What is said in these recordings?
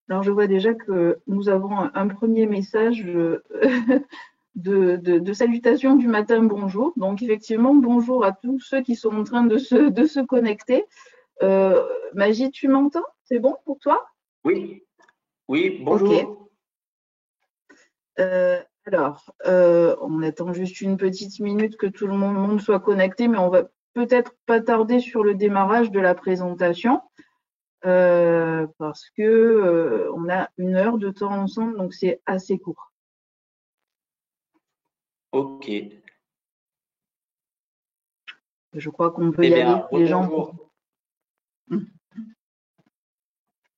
Alors, je vois déjà que nous avons un premier message de salutation du matin, bonjour. Donc, effectivement, bonjour à tous ceux qui sont en train de se connecter. Magie, tu m'entends? C'est bon pour toi? Oui, oui, Ok. bonjour. On attend juste une petite minute que tout le monde soit connecté, mais on va peut-être pas tarder sur le démarrage de la présentation parce que on a 1 heure de temps ensemble, donc c'est assez court. Ok. Je crois qu'on peut Eh y aller. bien, Les gens. rebonjour.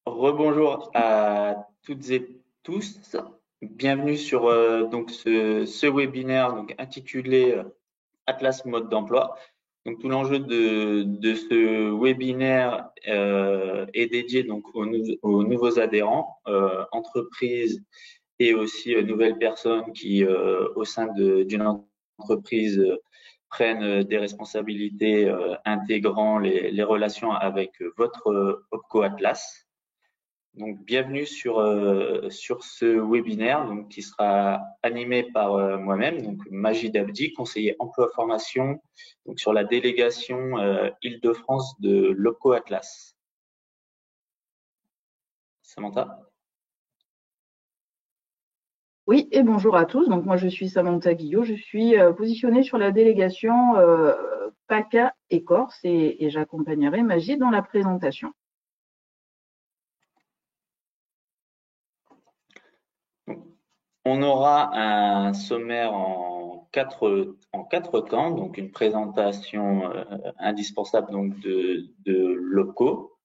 Rebonjour à toutes et tous. Bienvenue sur donc ce webinaire donc intitulé Atlas mode d'emploi. Donc tout l'enjeu de ce webinaire est dédié donc aux nouveaux adhérents, entreprises et aussi nouvelles personnes qui au sein d'une entreprise prennent des responsabilités intégrant les relations avec votre OPCO Atlas. Donc, bienvenue sur ce webinaire donc, qui sera animé par moi-même, donc Majid Abdi, conseiller emploi-formation donc, sur la délégation Île-de-France de l'OPCO Atlas. Samantha? Oui, et bonjour à tous. Donc moi je suis Samantha Guillot, je suis positionnée sur la délégation PACA et Corse et j'accompagnerai Magie dans la présentation. On aura un sommaire en quatre temps, donc une présentation indispensable donc de l'OPCO.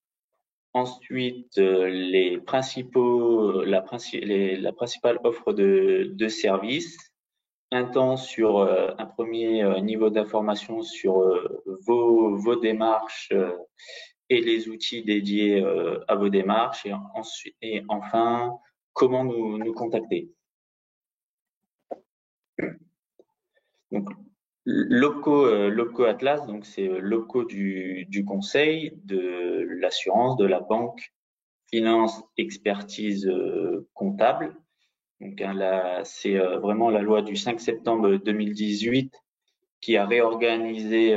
Ensuite, la principale offre de services, un temps sur un premier niveau d'information sur vos démarches et les outils dédiés à vos démarches, et enfin, comment nous contacter. Donc, Lopco Atlas, donc c'est Lopco du conseil, de l'assurance, de la banque, finance, expertise comptable. Donc c'est vraiment la loi du 5 septembre 2018 qui a réorganisé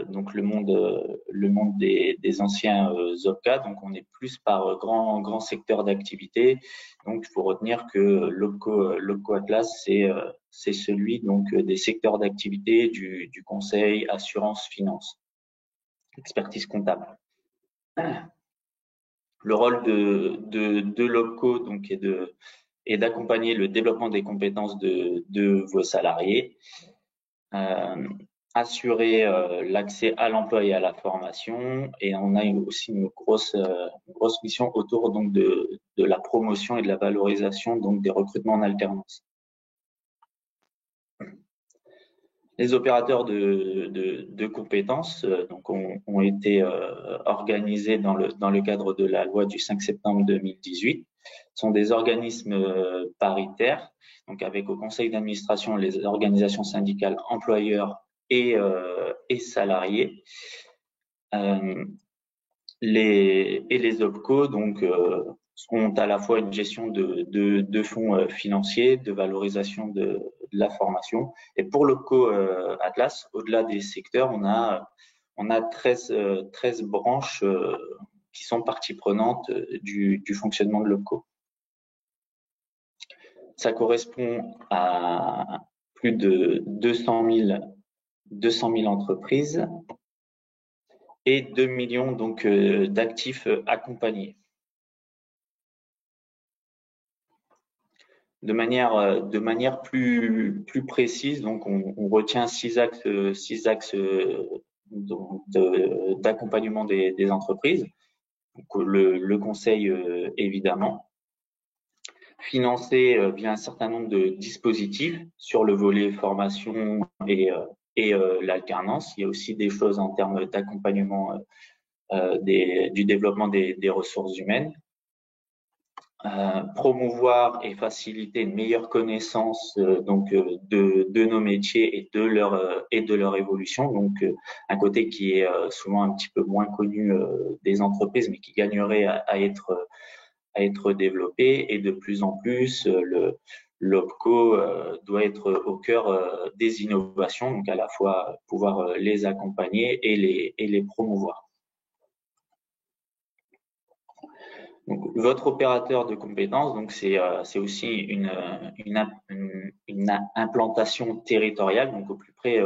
donc le monde des anciens OPCA. Donc on est plus par grand secteur d'activité. Donc il faut retenir que l'OPCO Atlas c'est celui donc des secteurs d'activité du conseil, assurance, finance, expertise comptable. Le rôle de l'OPCO donc est d'accompagner le développement des compétences de vos salariés, assurer l'accès à l'emploi et à la formation, et on a aussi une grosse mission autour donc de la promotion et de la valorisation donc des recrutements en alternance. Les opérateurs de compétences donc ont été organisés dans le cadre de la loi du 5 septembre 2018. Ce sont des organismes paritaires, donc avec au conseil d'administration les organisations syndicales employeurs et salariés. Les OPCO donc ont à la fois une gestion de fonds financiers, de valorisation de la formation. Et pour l'OPCO Atlas, au-delà des secteurs, on a 13 branches qui sont partie prenante du fonctionnement de l'OPCO. Ça correspond à plus de 200 000 entreprises et 2 millions donc d'actifs accompagnés. De manière plus précise, donc on retient six axes d'accompagnement des entreprises. Donc le conseil évidemment, financé via un certain nombre de dispositifs sur le volet formation et l'alternance. Il y a aussi des choses en termes d'accompagnement du développement des ressources humaines. Promouvoir et faciliter une meilleure connaissance de nos métiers et de leur évolution. Donc un côté qui est souvent un petit peu moins connu des entreprises, mais qui gagnerait à être être développé et de plus en plus, l'OPCO doit être au cœur des innovations, donc à la fois pouvoir les accompagner et les promouvoir. Donc, votre opérateur de compétences, donc c'est aussi une implantation territoriale, donc au plus près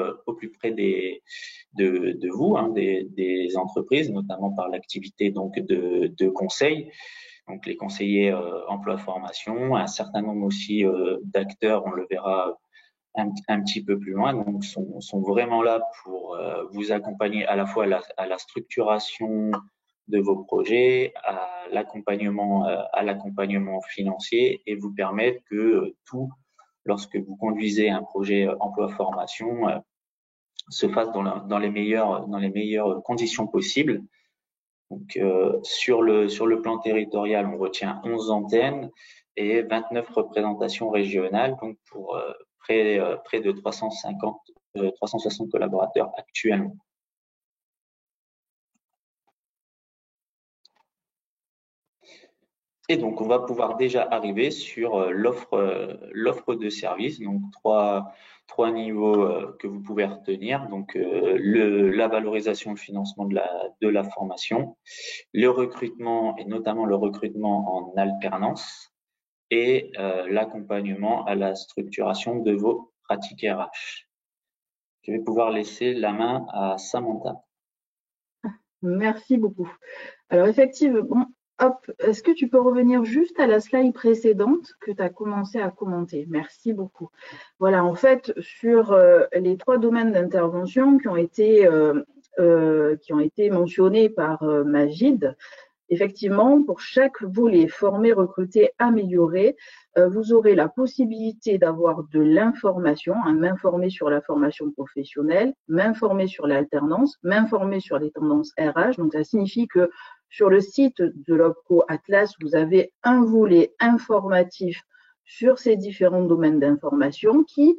de vous, hein, des entreprises, notamment par l'activité donc de conseil. Donc les conseillers emploi formation, un certain nombre aussi d'acteurs, on le verra un petit peu plus loin, donc sont vraiment là pour vous accompagner à la fois à la structuration de vos projets, à l'accompagnement financier et vous permettre que tout, lorsque vous conduisez un projet emploi-formation, se fasse dans les meilleures conditions possibles. Donc, sur le plan territorial, on retient 11 antennes et 29 représentations régionales, donc pour près de 360 collaborateurs actuellement. Et donc, on va pouvoir déjà arriver sur l'offre de service. Donc, trois niveaux que vous pouvez retenir. Donc, la valorisation et le financement de la formation, le recrutement et notamment le recrutement en alternance et l'accompagnement à la structuration de vos pratiques RH. Je vais pouvoir laisser la main à Samantha. Merci beaucoup. Alors effectivement, hop, est-ce que tu peux revenir juste à la slide précédente que tu as commencé à commenter? Merci beaucoup. Voilà, en fait, sur les 3 domaines d'intervention qui ont été mentionnés par Magid, effectivement, pour chaque volet formé, recruté, amélioré, vous aurez la possibilité d'avoir de l'information, m'informer sur la formation professionnelle, m'informer sur l'alternance, m'informer sur les tendances RH. Donc, ça signifie que sur le site de l'OPCO Atlas, vous avez un volet informatif sur ces différents domaines d'information qui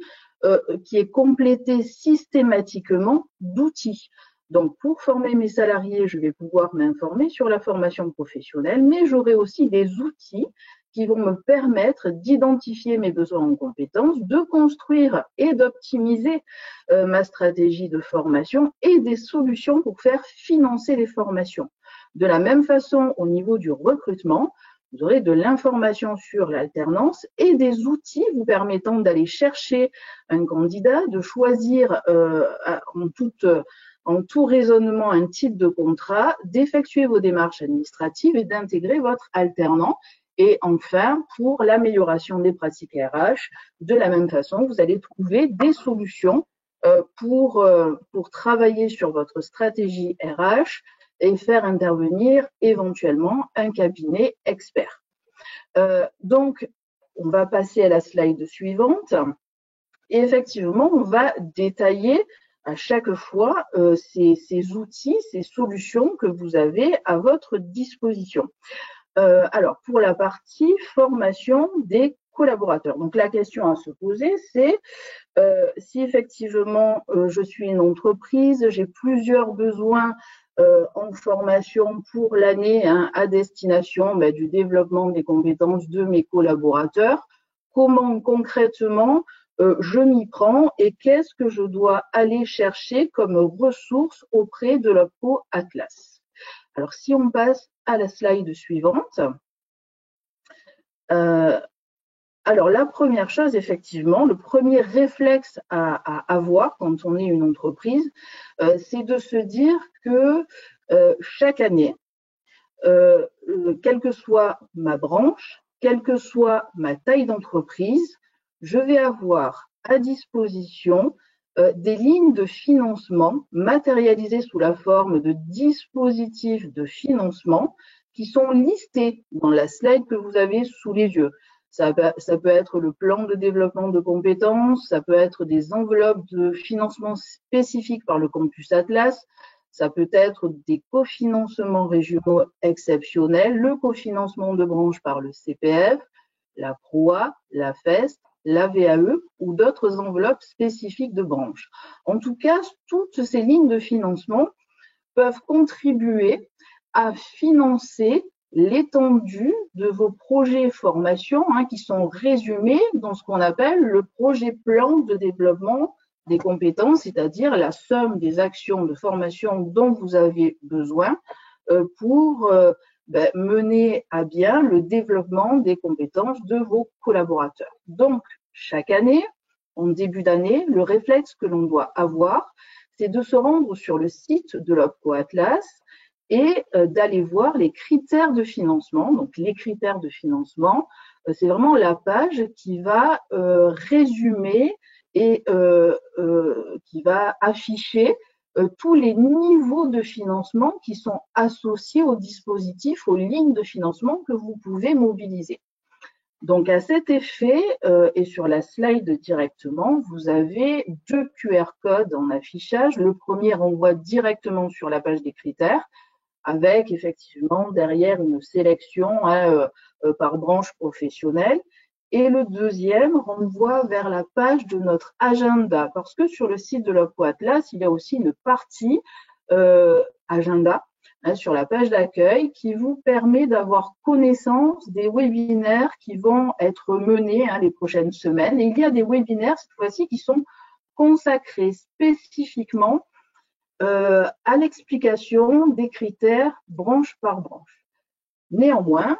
est complété systématiquement d'outils. Donc, pour former mes salariés, je vais pouvoir m'informer sur la formation professionnelle, mais j'aurai aussi des outils qui vont me permettre d'identifier mes besoins en compétences, de construire et d'optimiser ma stratégie de formation et des solutions pour faire financer les formations. De la même façon, au niveau du recrutement, vous aurez de l'information sur l'alternance et des outils vous permettant d'aller chercher un candidat, de choisir en tout raisonnement un type de contrat, d'effectuer vos démarches administratives et d'intégrer votre alternant. Et enfin, pour l'amélioration des pratiques RH, de la même façon, vous allez trouver des solutions pour travailler sur votre stratégie RH et faire intervenir éventuellement un cabinet expert. Donc, on va passer à la slide suivante. Et effectivement, on va détailler à chaque fois ces outils, ces solutions que vous avez à votre disposition. Alors, pour la partie formation des collaborateurs. Donc, la question à se poser, c'est si effectivement je suis une entreprise, j'ai plusieurs besoins en formation pour l'année à destination du développement des compétences de mes collaborateurs, comment concrètement je m'y prends et qu'est-ce que je dois aller chercher comme ressources auprès de l'OPCO Atlas. Alors, si on passe à la slide suivante, alors, la première chose, effectivement, le premier réflexe à avoir quand on est une entreprise, c'est de se dire que chaque année, quelle que soit ma branche, quelle que soit ma taille d'entreprise, je vais avoir à disposition des lignes de financement matérialisées sous la forme de dispositifs de financement qui sont listés dans la slide que vous avez sous les yeux. Ça peut être le plan de développement de compétences, ça peut être des enveloppes de financement spécifiques par le campus Atlas, ça peut être des cofinancements régionaux exceptionnels, le cofinancement de branche par le CPF, la PROA, la FEST, la VAE ou d'autres enveloppes spécifiques de branche. En tout cas, toutes ces lignes de financement peuvent contribuer à financer l'étendue de vos projets formation qui sont résumés dans ce qu'on appelle le projet plan de développement des compétences, c'est-à-dire la somme des actions de formation dont vous avez besoin pour mener à bien le développement des compétences de vos collaborateurs. Donc, chaque année, en début d'année, le réflexe que l'on doit avoir, c'est de se rendre sur le site de l'OPCO Atlas et d'aller voir les critères de financement. Donc, les critères de financement, c'est vraiment la page qui va résumer et qui va afficher tous les niveaux de financement qui sont associés au dispositif, aux lignes de financement que vous pouvez mobiliser. Donc, à cet effet, et sur la slide directement, vous avez 2 QR codes en affichage. Le premier renvoie directement sur la page des critères, avec effectivement derrière une sélection par branche professionnelle. Et le deuxième renvoie vers la page de notre agenda, parce que sur le site de l'OPCO Atlas, il y a aussi une partie agenda sur la page d'accueil qui vous permet d'avoir connaissance des webinaires qui vont être menés les prochaines semaines. Et il y a des webinaires cette fois-ci qui sont consacrés spécifiquement à l'explication des critères branche par branche. Néanmoins,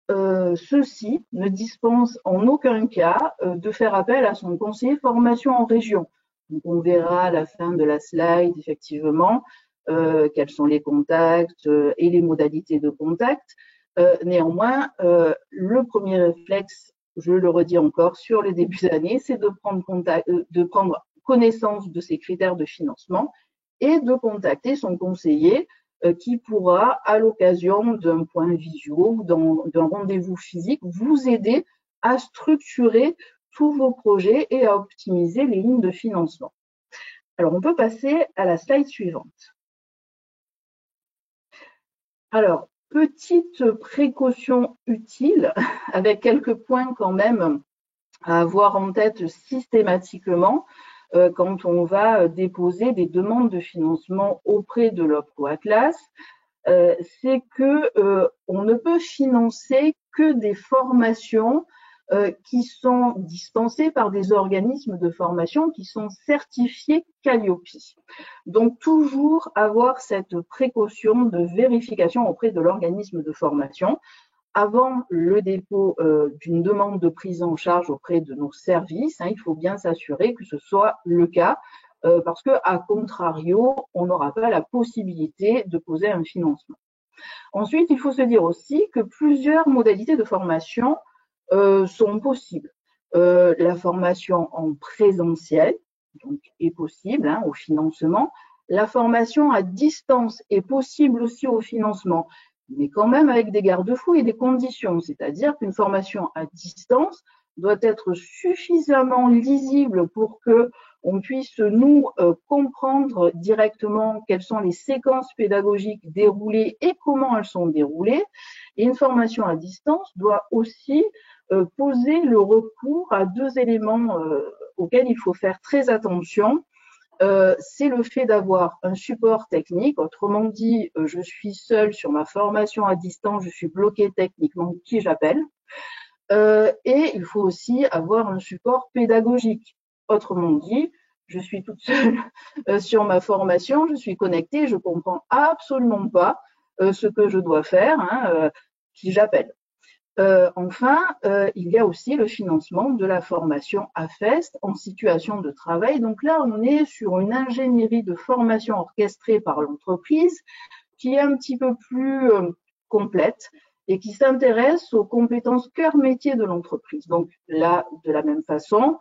ceux-ci ne dispensent en aucun cas de faire appel à son conseiller formation en région. Donc, on verra à la fin de la slide, effectivement, quels sont les contacts et les modalités de contact. Néanmoins, le premier réflexe, je le redis encore, sur le début d'année, c'est de prendre connaissance de ces critères de financement et de contacter son conseiller qui pourra, à l'occasion d'un point visio ou d'un rendez-vous physique, vous aider à structurer tous vos projets et à optimiser les lignes de financement. Alors, on peut passer à la slide suivante. Alors, petite précaution utile, avec quelques points quand même à avoir en tête systématiquement quand on va déposer des demandes de financement auprès de l'OPCO Atlas, c'est que on ne peut financer que des formations qui sont dispensées par des organismes de formation qui sont certifiés Calliope. Donc, toujours avoir cette précaution de vérification auprès de l'organisme de formation avant le dépôt d'une demande de prise en charge auprès de nos services. Il faut bien s'assurer que ce soit le cas parce que, à contrario, on n'aura pas la possibilité de poser un financement. Ensuite, il faut se dire aussi que plusieurs modalités de formation sont possibles. La formation en présentiel donc, est possible au financement. La formation à distance est possible aussi au financement, mais quand même avec des garde-fous et des conditions. C'est-à-dire qu'une formation à distance doit être suffisamment lisible pour que on puisse nous comprendre directement quelles sont les séquences pédagogiques déroulées et comment elles sont déroulées. Et une formation à distance doit aussi poser le recours à 2 éléments auxquels il faut faire très attention. C'est le fait d'avoir un support technique. Autrement dit, je suis seule sur ma formation à distance, je suis bloquée techniquement, qui j'appelle. Et il faut aussi avoir un support pédagogique. Autrement dit, je suis toute seule sur ma formation, je suis connectée, je ne comprends absolument pas ce que je dois faire, qui j'appelle. Enfin, il y a aussi le financement de la formation AFEST en situation de travail. Donc là, on est sur une ingénierie de formation orchestrée par l'entreprise qui est un petit peu plus complète et qui s'intéresse aux compétences cœur métier de l'entreprise. Donc là, de la même façon,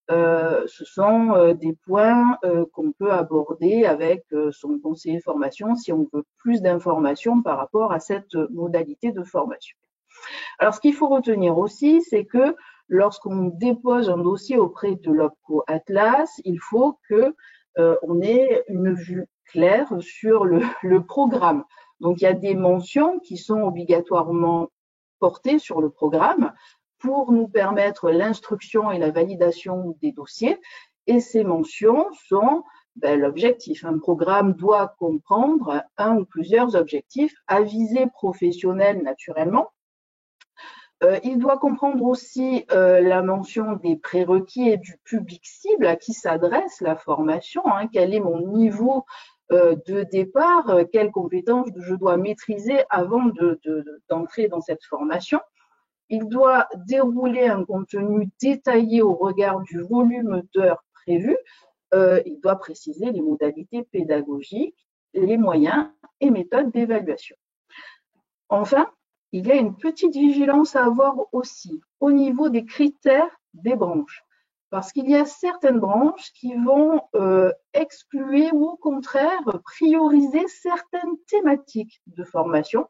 ce sont des points qu'on peut aborder avec son conseiller formation si on veut plus d'informations par rapport à cette modalité de formation. Alors, ce qu'il faut retenir aussi, c'est que lorsqu'on dépose un dossier auprès de l'OPCO Atlas, il faut qu'on ait une vue claire sur le programme. Donc, il y a des mentions qui sont obligatoirement portées sur le programme pour nous permettre l'instruction et la validation des dossiers. Et ces mentions sont l'objectif. Un programme doit comprendre un ou plusieurs objectifs à visée professionnelle naturellement. Il doit comprendre aussi la mention des prérequis et du public cible à qui s'adresse la formation, quel est mon niveau de départ, quelles compétences je dois maîtriser avant d'entrer dans cette formation. Il doit dérouler un contenu détaillé au regard du volume d'heures prévues. Il doit préciser les modalités pédagogiques, les moyens et méthodes d'évaluation. Enfin, il y a une petite vigilance à avoir aussi au niveau des critères des branches, parce qu'il y a certaines branches qui vont exclure ou au contraire prioriser certaines thématiques de formation.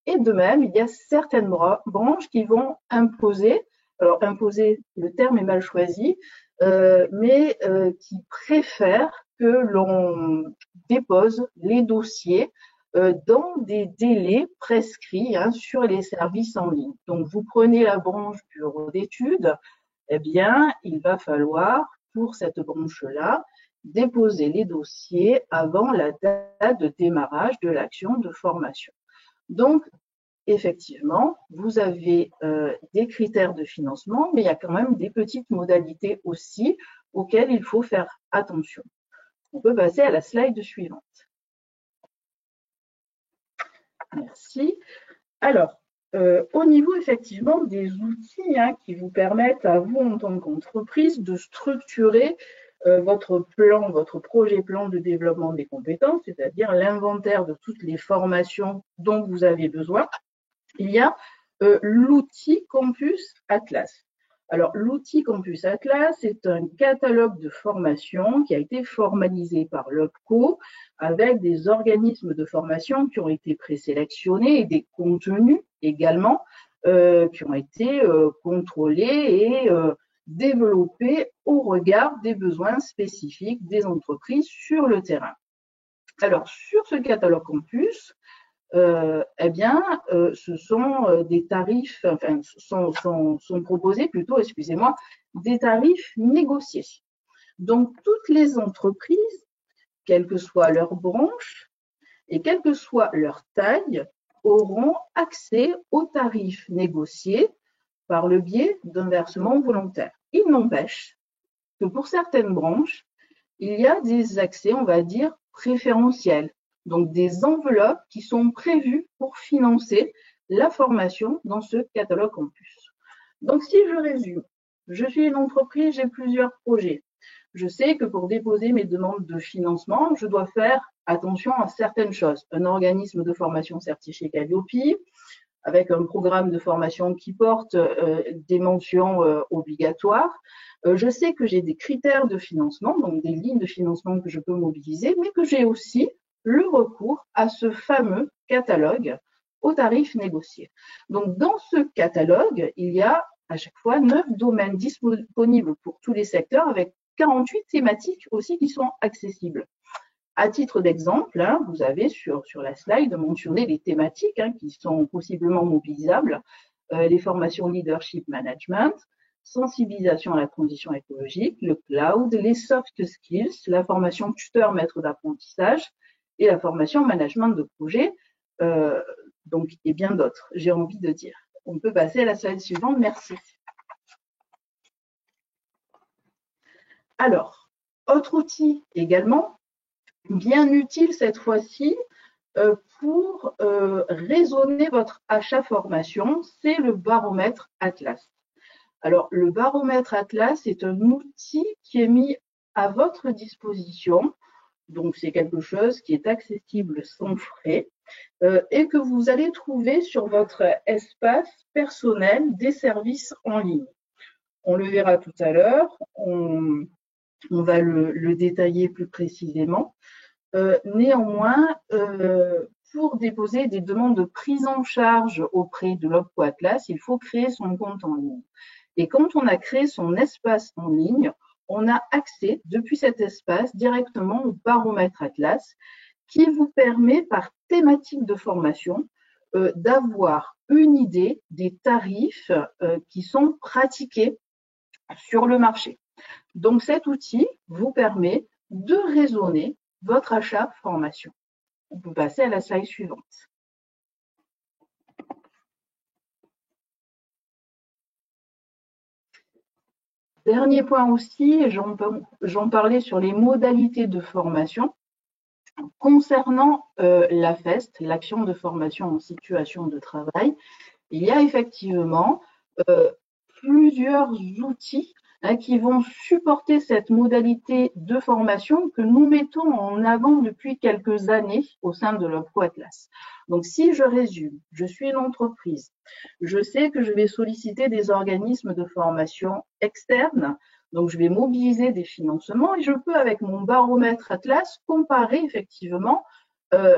Et de même, il y a certaines branches qui vont imposer, alors imposer, le terme est mal choisi, mais qui préfèrent que l'on dépose les dossiers dans des délais prescrits sur les services en ligne. Donc, vous prenez la branche bureau d'études, eh bien, il va falloir, pour cette branche-là, déposer les dossiers avant la date de démarrage de l'action de formation. Donc, effectivement, vous avez des critères de financement, mais il y a quand même des petites modalités aussi auxquelles il faut faire attention. On peut passer à la slide suivante. Merci. Alors, au niveau effectivement des outils qui vous permettent à vous en tant qu'entreprise de structurer votre plan, votre projet plan de développement des compétences, c'est-à-dire l'inventaire de toutes les formations dont vous avez besoin, il y a l'outil Campus Atlas. Alors, l'outil Campus Atlas est un catalogue de formation qui a été formalisé par l'OPCO avec des organismes de formation qui ont été présélectionnés et des contenus également qui ont été contrôlés et développés au regard des besoins spécifiques des entreprises sur le terrain. Alors, sur ce catalogue Campus, eh bien, ce sont des tarifs, enfin, sont proposés plutôt, excusez-moi, des tarifs négociés. Donc, toutes les entreprises, quelle que soit leur branche et quelle que soit leur taille, auront accès aux tarifs négociés par le biais d'un versement volontaire. Il n'empêche que pour certaines branches, il y a des accès, on va dire, préférentiels. Donc, des enveloppes qui sont prévues pour financer la formation dans ce catalogue Campus. Donc, si je résume, je suis une entreprise, j'ai plusieurs projets. Je sais que pour déposer mes demandes de financement, je dois faire attention à certaines choses. Un organisme de formation certifié Calliope, avec un programme de formation qui porte des mentions obligatoires. Je sais que j'ai des critères de financement, donc des lignes de financement que je peux mobiliser, mais que j'ai aussi le recours à ce fameux catalogue aux tarifs négociés. Donc, dans ce catalogue, il y a à chaque fois 9 domaines disponibles pour tous les secteurs avec 48 thématiques aussi qui sont accessibles. À titre d'exemple, vous avez sur la slide mentionné les thématiques qui sont possiblement mobilisables, les formations leadership management, sensibilisation à la transition écologique, le cloud, les soft skills, la formation tuteur maître d'apprentissage et la formation management de projet, donc, et bien d'autres, j'ai envie de dire. On peut passer à la slide suivante, merci. Alors, autre outil également, bien utile cette fois-ci pour raisonner votre achat formation, c'est le baromètre Atlas. Alors, le baromètre Atlas est un outil qui est mis à votre disposition, donc c'est quelque chose qui est accessible sans frais et que vous allez trouver sur votre espace personnel des services en ligne. On le verra tout à l'heure, on va le détailler plus précisément. Néanmoins, pour déposer des demandes de prise en charge auprès de l'OPCO Atlas, il faut créer son compte en ligne. Et quand on a créé son espace en ligne, on a accès depuis cet espace directement au baromètre Atlas qui vous permet par thématique de formation d'avoir une idée des tarifs qui sont pratiqués sur le marché. Donc cet outil vous permet de raisonner votre achat formation. On peut passer à la slide suivante. Dernier point aussi, j'en parlais sur les modalités de formation. Concernant la FEST, l'action de formation en situation de travail, il y a effectivement plusieurs outils qui vont supporter cette modalité de formation que nous mettons en avant depuis quelques années au sein de l'OPCO Atlas. Donc, si je résume, je suis une entreprise, je sais que je vais solliciter des organismes de formation externes, donc je vais mobiliser des financements et je peux, avec mon baromètre Atlas, comparer effectivement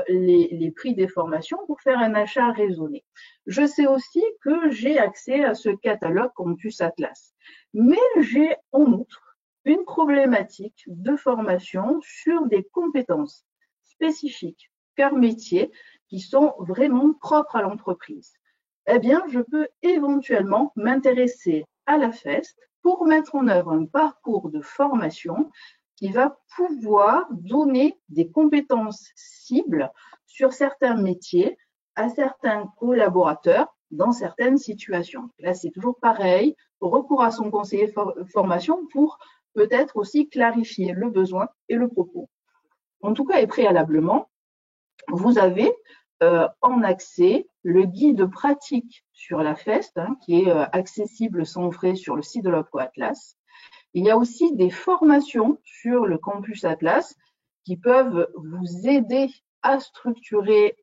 les prix des formations pour faire un achat raisonné. Je sais aussi que j'ai accès à ce catalogue Campus Atlas. Mais j'ai en outre une problématique de formation sur des compétences spécifiques, cœur métier, qui sont vraiment propres à l'entreprise. Eh bien, je peux éventuellement m'intéresser à la FEST pour mettre en œuvre un parcours de formation qui va pouvoir donner des compétences cibles sur certains métiers à certains collaborateurs dans certaines situations. Là, c'est toujours pareil, recours à son conseiller formation pour peut-être aussi clarifier le besoin et le propos. En tout cas, et préalablement, vous avez en accès le guide pratique sur la FEST, qui est accessible sans frais sur le site de l'OPCO Atlas. Il y a aussi des formations sur le Campus Atlas qui peuvent vous aider à structurer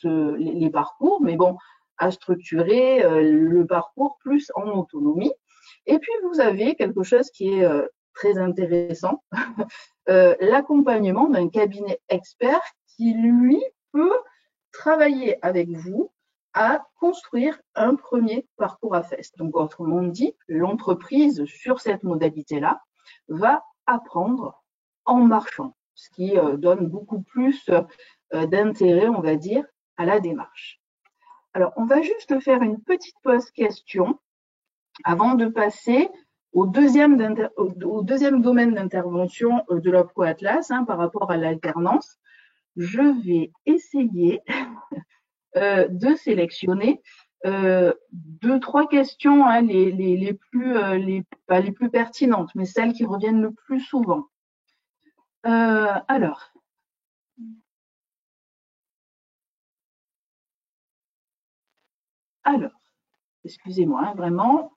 les parcours, mais bon, à structurer le parcours plus en autonomie. Et puis, vous avez quelque chose qui est très intéressant, l'accompagnement d'un cabinet expert qui, lui, peut travailler avec vous à construire un premier parcours à FEST. Donc, autrement dit, l'entreprise, sur cette modalité-là, va apprendre en marchant, ce qui donne beaucoup plus d'intérêt, on va dire, à la démarche. Alors, on va juste faire une petite pause question avant de passer au deuxième domaine d'intervention de l'OPCO Atlas par rapport à l'alternance. Je vais essayer de sélectionner 2-3 questions les plus pertinentes, mais celles qui reviennent le plus souvent. Alors, excusez-moi, vraiment.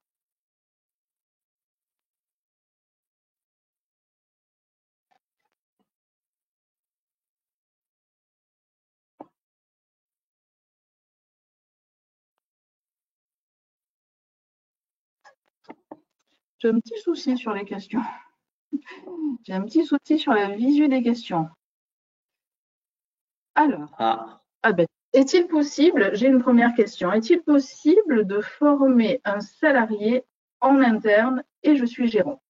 J'ai un petit souci sur les questions. J'ai un petit souci sur la visu des questions. Alors, est-il possible, j'ai une première question, est-il possible de former un salarié en interne et je suis gérant?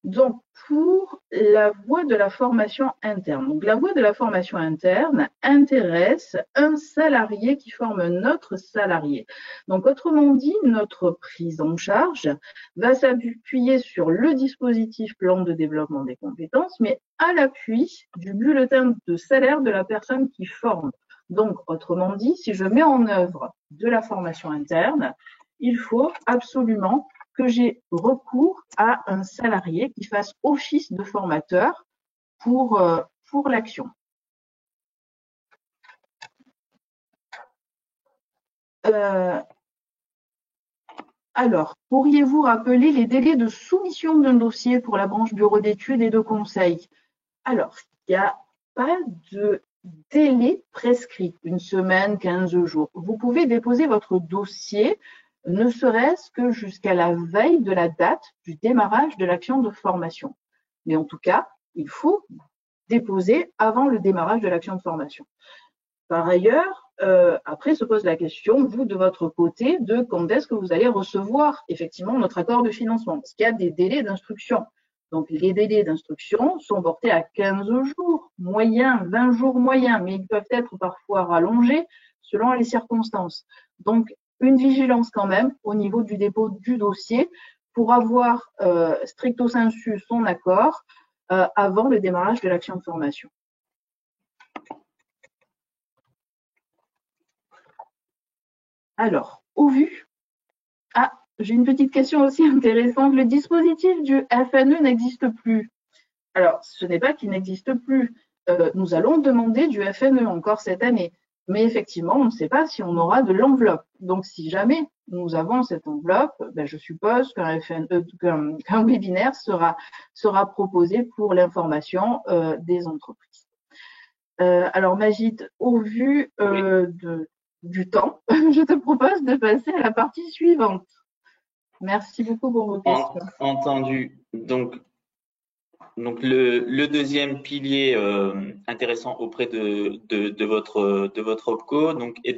Donc, pour la voie de la formation interne. Donc, la voie de la formation interne intéresse un salarié qui forme un autre salarié. Donc, autrement dit, notre prise en charge va s'appuyer sur le dispositif plan de développement des compétences, mais à l'appui du bulletin de salaire de la personne qui forme. Donc, autrement dit, si je mets en œuvre de la formation interne, il faut absolument que j'ai recours à un salarié qui fasse office de formateur pour l'action. Alors, pourriez-vous rappeler les délais de soumission d'un dossier pour la branche bureau d'études et de conseil? Alors, il n'y a pas de délai prescrit, une semaine, 15 jours. Vous pouvez déposer votre dossier ne serait-ce que jusqu'à la veille de la date du démarrage de l'action de formation. Mais en tout cas, il faut déposer avant le démarrage de l'action de formation. Par ailleurs, après se pose la question, vous de votre côté, de quand est-ce que vous allez recevoir effectivement notre accord de financement, parce qu'il y a des délais d'instruction. Donc, les délais d'instruction sont portés à 15 jours moyens, 20 jours moyens, mais ils peuvent être parfois rallongés selon les circonstances. Donc, une vigilance quand même au niveau du dépôt du dossier pour avoir stricto sensu son accord. avant le démarrage de l'action de formation. Alors, au vu, j'ai une petite question aussi intéressante. Le dispositif du FNE n'existe plus. Alors, ce n'est pas qu'il n'existe plus. Nous allons demander du FNE encore cette année. Mais effectivement, on ne sait pas si on aura de l'enveloppe. Donc, si jamais nous avons cette enveloppe, je suppose qu'un webinaire sera proposé pour l'information des entreprises. Alors, Majid, au vu du temps, je te propose de passer à la partie suivante. Merci beaucoup pour vos questions. Entendu. Donc le deuxième pilier intéressant auprès de votre OPCO est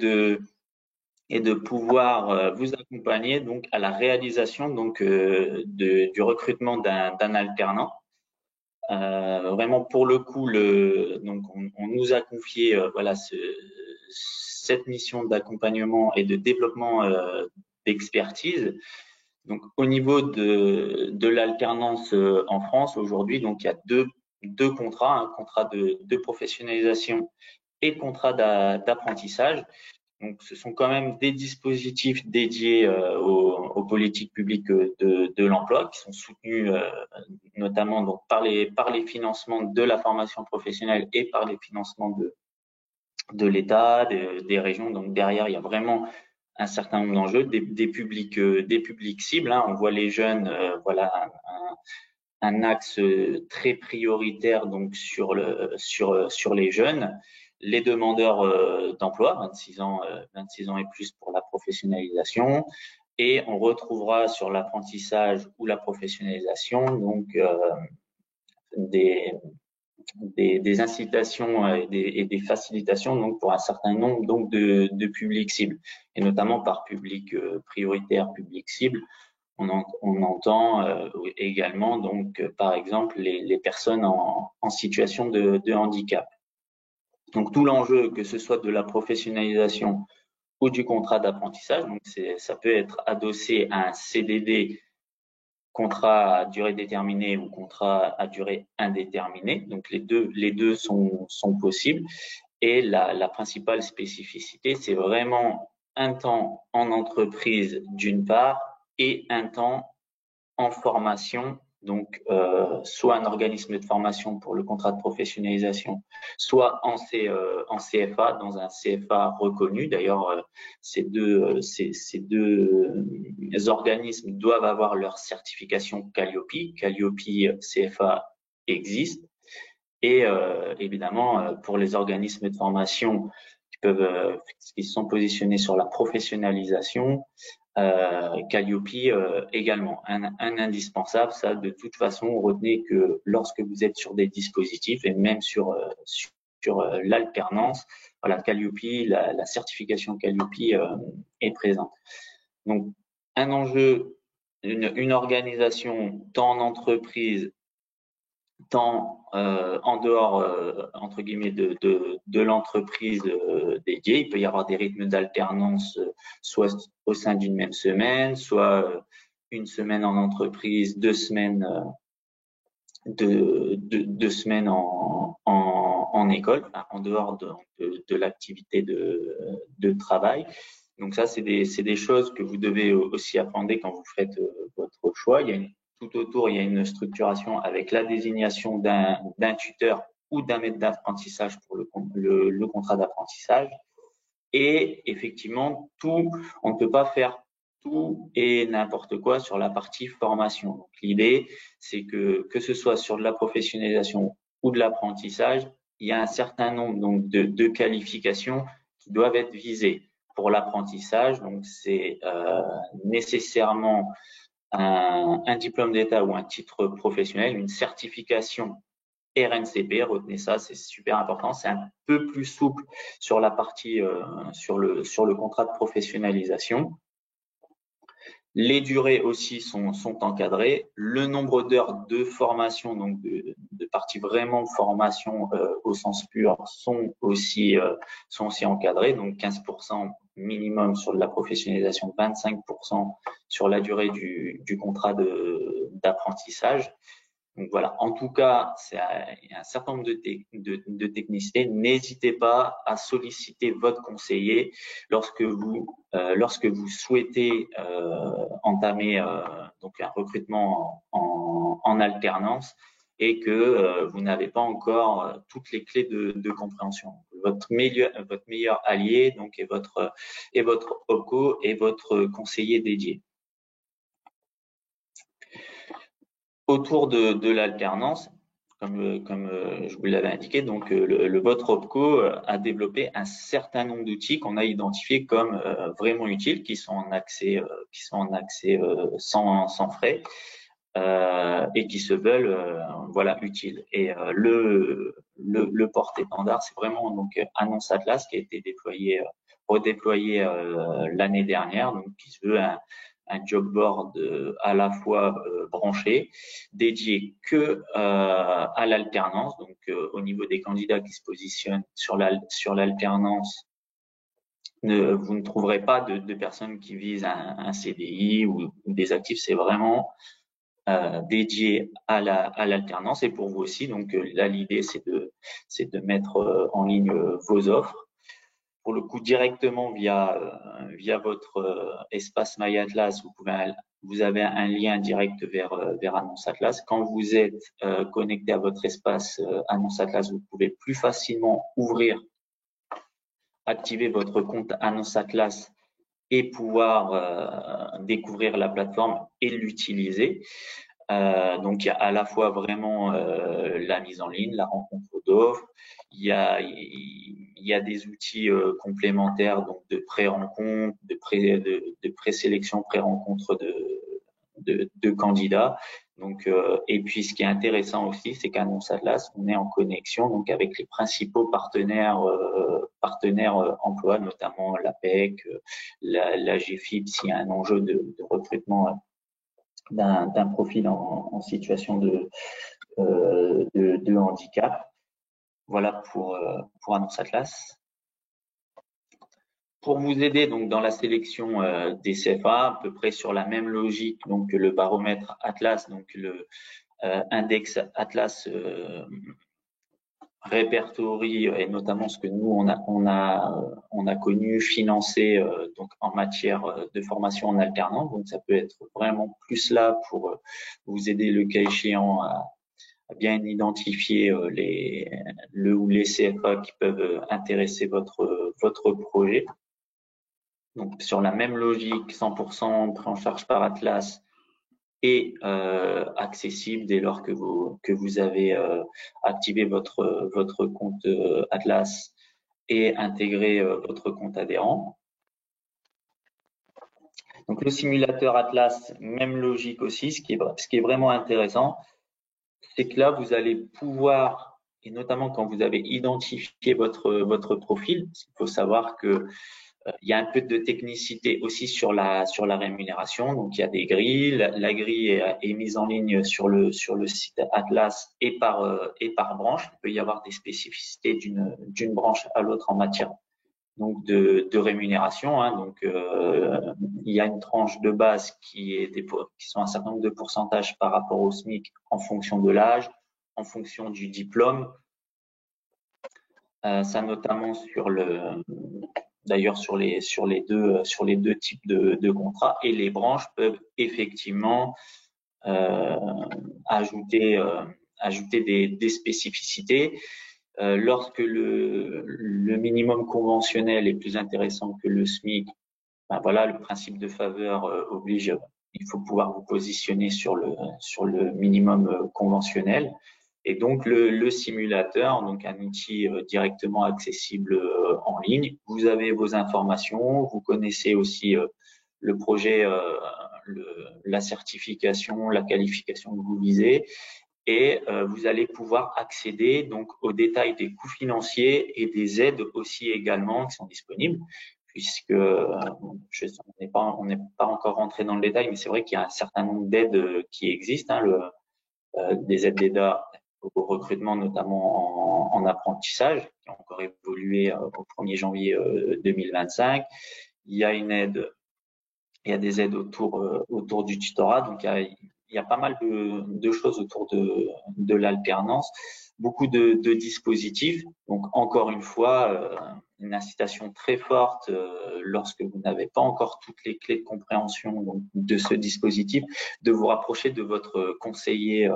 de pouvoir vous accompagner donc à la réalisation du recrutement d'un alternant. Vraiment pour le coup, on nous a confié cette mission d'accompagnement et de développement d'expertise. Donc au niveau de l'alternance en France aujourd'hui, donc il y a deux contrats, un contrat de professionnalisation et contrat d'apprentissage. Donc, ce sont quand même des dispositifs dédiés aux politiques publiques de l'emploi qui sont soutenus notamment donc par les financements de la formation professionnelle et par les financements de l'État, des régions. Donc derrière, il y a vraiment un certain nombre d'enjeux, des publics cibles. Hein. On voit les jeunes, un axe très prioritaire donc sur les jeunes. Les demandeurs d'emploi, 26 ans et plus pour la professionnalisation, et on retrouvera sur l'apprentissage ou la professionnalisation donc des incitations et des facilitations donc pour un certain nombre donc de publics cibles, et notamment par public prioritaire, public cible. On entend également donc par exemple les personnes en situation de handicap. Donc tout l'enjeu, que ce soit de la professionnalisation ou du contrat d'apprentissage, donc ça peut être adossé à un CDD, contrat à durée déterminée ou contrat à durée indéterminée. Donc les deux sont possibles. Et la principale spécificité, c'est vraiment un temps en entreprise d'une part et un temps en formation, donc soit un organisme de formation pour le contrat de professionnalisation, soit en CFA, dans un CFA reconnu. D'ailleurs, ces deux organismes doivent avoir leur certification Calliope. Calliope CFA existe. Et évidemment, pour les organismes de formation qui sont positionnés sur la professionnalisation, Calliope également, un indispensable. Ça, de toute façon, retenez que lorsque vous êtes sur des dispositifs et même sur l'alternance, voilà, Calliope, la certification Calliope est présente. Donc, un enjeu, une organisation tant en entreprise, tant en dehors entre guillemets de l'entreprise dédiée. Il peut y avoir des rythmes d'alternance soit au sein d'une même semaine, soit une semaine en entreprise, 2 semaines deux semaines en école, enfin, en dehors de l'activité de travail. Donc ça, c'est des choses que vous devez aussi appréhender quand vous faites votre choix. Tout autour, il y a une structuration avec la désignation d'un tuteur ou d'un maître d'apprentissage pour le contrat d'apprentissage. Et effectivement, on ne peut pas faire tout et n'importe quoi sur la partie formation. Donc, l'idée, c'est que ce soit sur de la professionnalisation ou de l'apprentissage, il y a un certain nombre donc de qualifications qui doivent être visées. Pour l'apprentissage, donc c'est nécessairement un diplôme d'État ou un titre professionnel, une certification RNCP, retenez ça, c'est super important. C'est un peu plus souple sur la partie sur le contrat de professionnalisation. Les durées aussi sont encadrées. Le nombre d'heures de formation, donc de partie vraiment formation au sens pur, sont aussi encadrées. Donc 15% minimum sur de la professionnalisation, 25% sur la durée du contrat d'apprentissage. Donc voilà, en tout cas, il y a un certain nombre de technicités. N'hésitez pas à solliciter votre conseiller lorsque vous souhaitez entamer donc un recrutement en alternance et que vous n'avez pas encore toutes les clés de compréhension. Votre meilleur allié donc est votre OPCO et votre conseiller dédié. Autour de l'alternance, comme je vous l'avais indiqué, donc votre OPCO a développé un certain nombre d'outils qu'on a identifiés comme vraiment utiles, qui sont en accès sans frais et qui se veulent voilà utiles. Et le porte-étendard, c'est vraiment donc Annonce Atlas qui a été redéployé l'année dernière, donc qui se veut un job board à la fois branché, dédié que à l'alternance. Donc au niveau des candidats qui se positionnent sur l'alternance, vous ne trouverez pas de personnes qui visent un CDI ou des actifs. C'est vraiment dédié à l'alternance et pour vous aussi. Donc là, l'idée c'est de mettre en ligne vos offres. Pour le coup, directement via votre espace My Atlas, vous avez un lien direct vers Annonce Atlas. Quand vous êtes connecté à votre espace Annonce Atlas, vous pouvez plus facilement activer votre compte Annonce Atlas et pouvoir découvrir la plateforme et l'utiliser. Donc il y a à la fois vraiment la mise en ligne, la rencontre d'offres, il y a des outils complémentaires donc de pré-rencontre, de présélection, pré-rencontre de candidats. Donc et puis ce qui est intéressant aussi, c'est qu'Annonce Atlas, on est en connexion donc avec les principaux partenaires emploi, notamment l'APEC, la GFIP s'il y a un enjeu de recrutement d'un profil en situation de handicap. Voilà pour Annonce Atlas. Pour vous aider donc dans la sélection des CFA, à peu près sur la même logique donc que le baromètre Atlas, donc le index Atlas répertorie et notamment ce que nous on a connu, financé donc en matière de formation en alternance. Donc ça peut être vraiment plus là pour vous aider le cas échéant à bien identifier les CFA qui peuvent intéresser votre projet. Donc sur la même logique, 100% pris en charge par Atlas et accessible dès lors que vous avez activé votre compte Atlas et intégré votre compte adhérent. Donc le simulateur Atlas, même logique aussi. Ce qui est vraiment intéressant, c'est que là vous allez pouvoir, et notamment quand vous avez identifié votre profil, il faut savoir que il y a un peu de technicité aussi sur la rémunération. Donc, il y a des grilles. La grille est mise en ligne sur le site Atlas et par branche. Il peut y avoir des spécificités d'une branche à l'autre en matière donc de rémunération. Hein. Donc, il y a une tranche de base qui sont un certain nombre de pourcentages par rapport au SMIC en fonction de l'âge, en fonction du diplôme. Ça notamment d'ailleurs sur les deux types de contrats, et les branches peuvent effectivement ajouter des spécificités. Lorsque le minimum conventionnel est plus intéressant que le SMIC, ben voilà, le principe de faveur oblige. Il faut pouvoir vous positionner sur le minimum conventionnel. Et donc le simulateur, donc un outil directement accessible en ligne. Vous avez vos informations, vous connaissez aussi le projet, la certification, la qualification que vous visez, et vous allez pouvoir accéder donc aux détails des coûts financiers et des aides aussi également qui sont disponibles. Puisque on n'est pas encore rentré dans le détail, mais c'est vrai qu'il y a un certain nombre d'aides qui existent, hein, des aides d'État au recrutement, notamment en apprentissage, qui ont encore évolué au 1er janvier 2025. Il y a des aides autour du tutorat, donc il il y a pas mal de choses autour de l'alternance, beaucoup de dispositifs. Donc, encore une fois, une incitation très forte lorsque vous n'avez pas encore toutes les clés de compréhension donc, de ce dispositif, de vous rapprocher de votre conseiller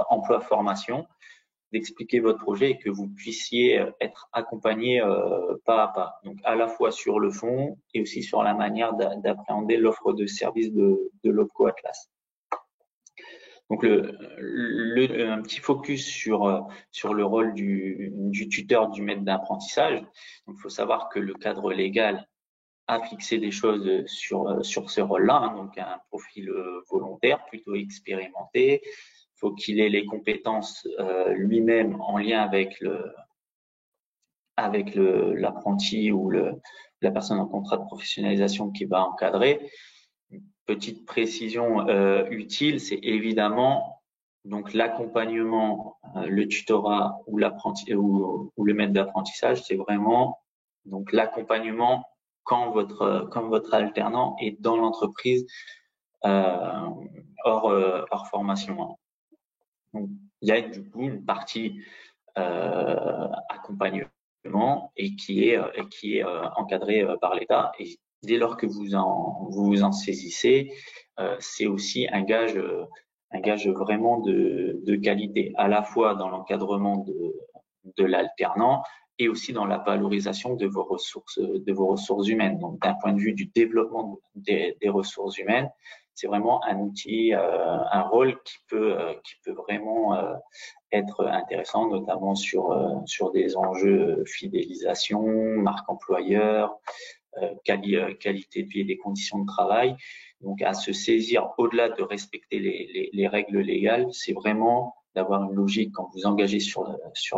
emploi-formation, d'expliquer votre projet et que vous puissiez être accompagné pas à pas. Donc, à la fois sur le fond et aussi sur la manière d'appréhender l'offre de service de l'OPCO Atlas. Donc, un petit focus sur le rôle du tuteur, du maître d'apprentissage. Donc, il faut savoir que le cadre légal a fixé des choses sur ce rôle-là, hein, donc un profil volontaire, plutôt expérimenté. Il faut qu'il ait les compétences lui-même en lien avec l'apprenti ou la personne en contrat de professionnalisation qui va encadrer. Petite précision utile, c'est évidemment donc l'accompagnement, le tutorat ou l'apprenti ou le maître d'apprentissage, c'est vraiment donc l'accompagnement quand votre alternant est dans l'entreprise hors formation. Donc il y a du coup une partie accompagnement et qui est encadré par l'État. Et dès lors que vous vous en saisissez, c'est aussi un gage vraiment de qualité, à la fois dans l'encadrement de l'alternant et aussi dans la valorisation de vos ressources humaines. Donc, d'un point de vue du développement des ressources humaines, c'est vraiment un outil, un rôle qui peut vraiment être intéressant, notamment sur des enjeux fidélisation, marque employeur, qualité de vie et des conditions de travail. Donc, à se saisir au-delà de respecter les règles légales, c'est vraiment d'avoir une logique quand vous engagez sur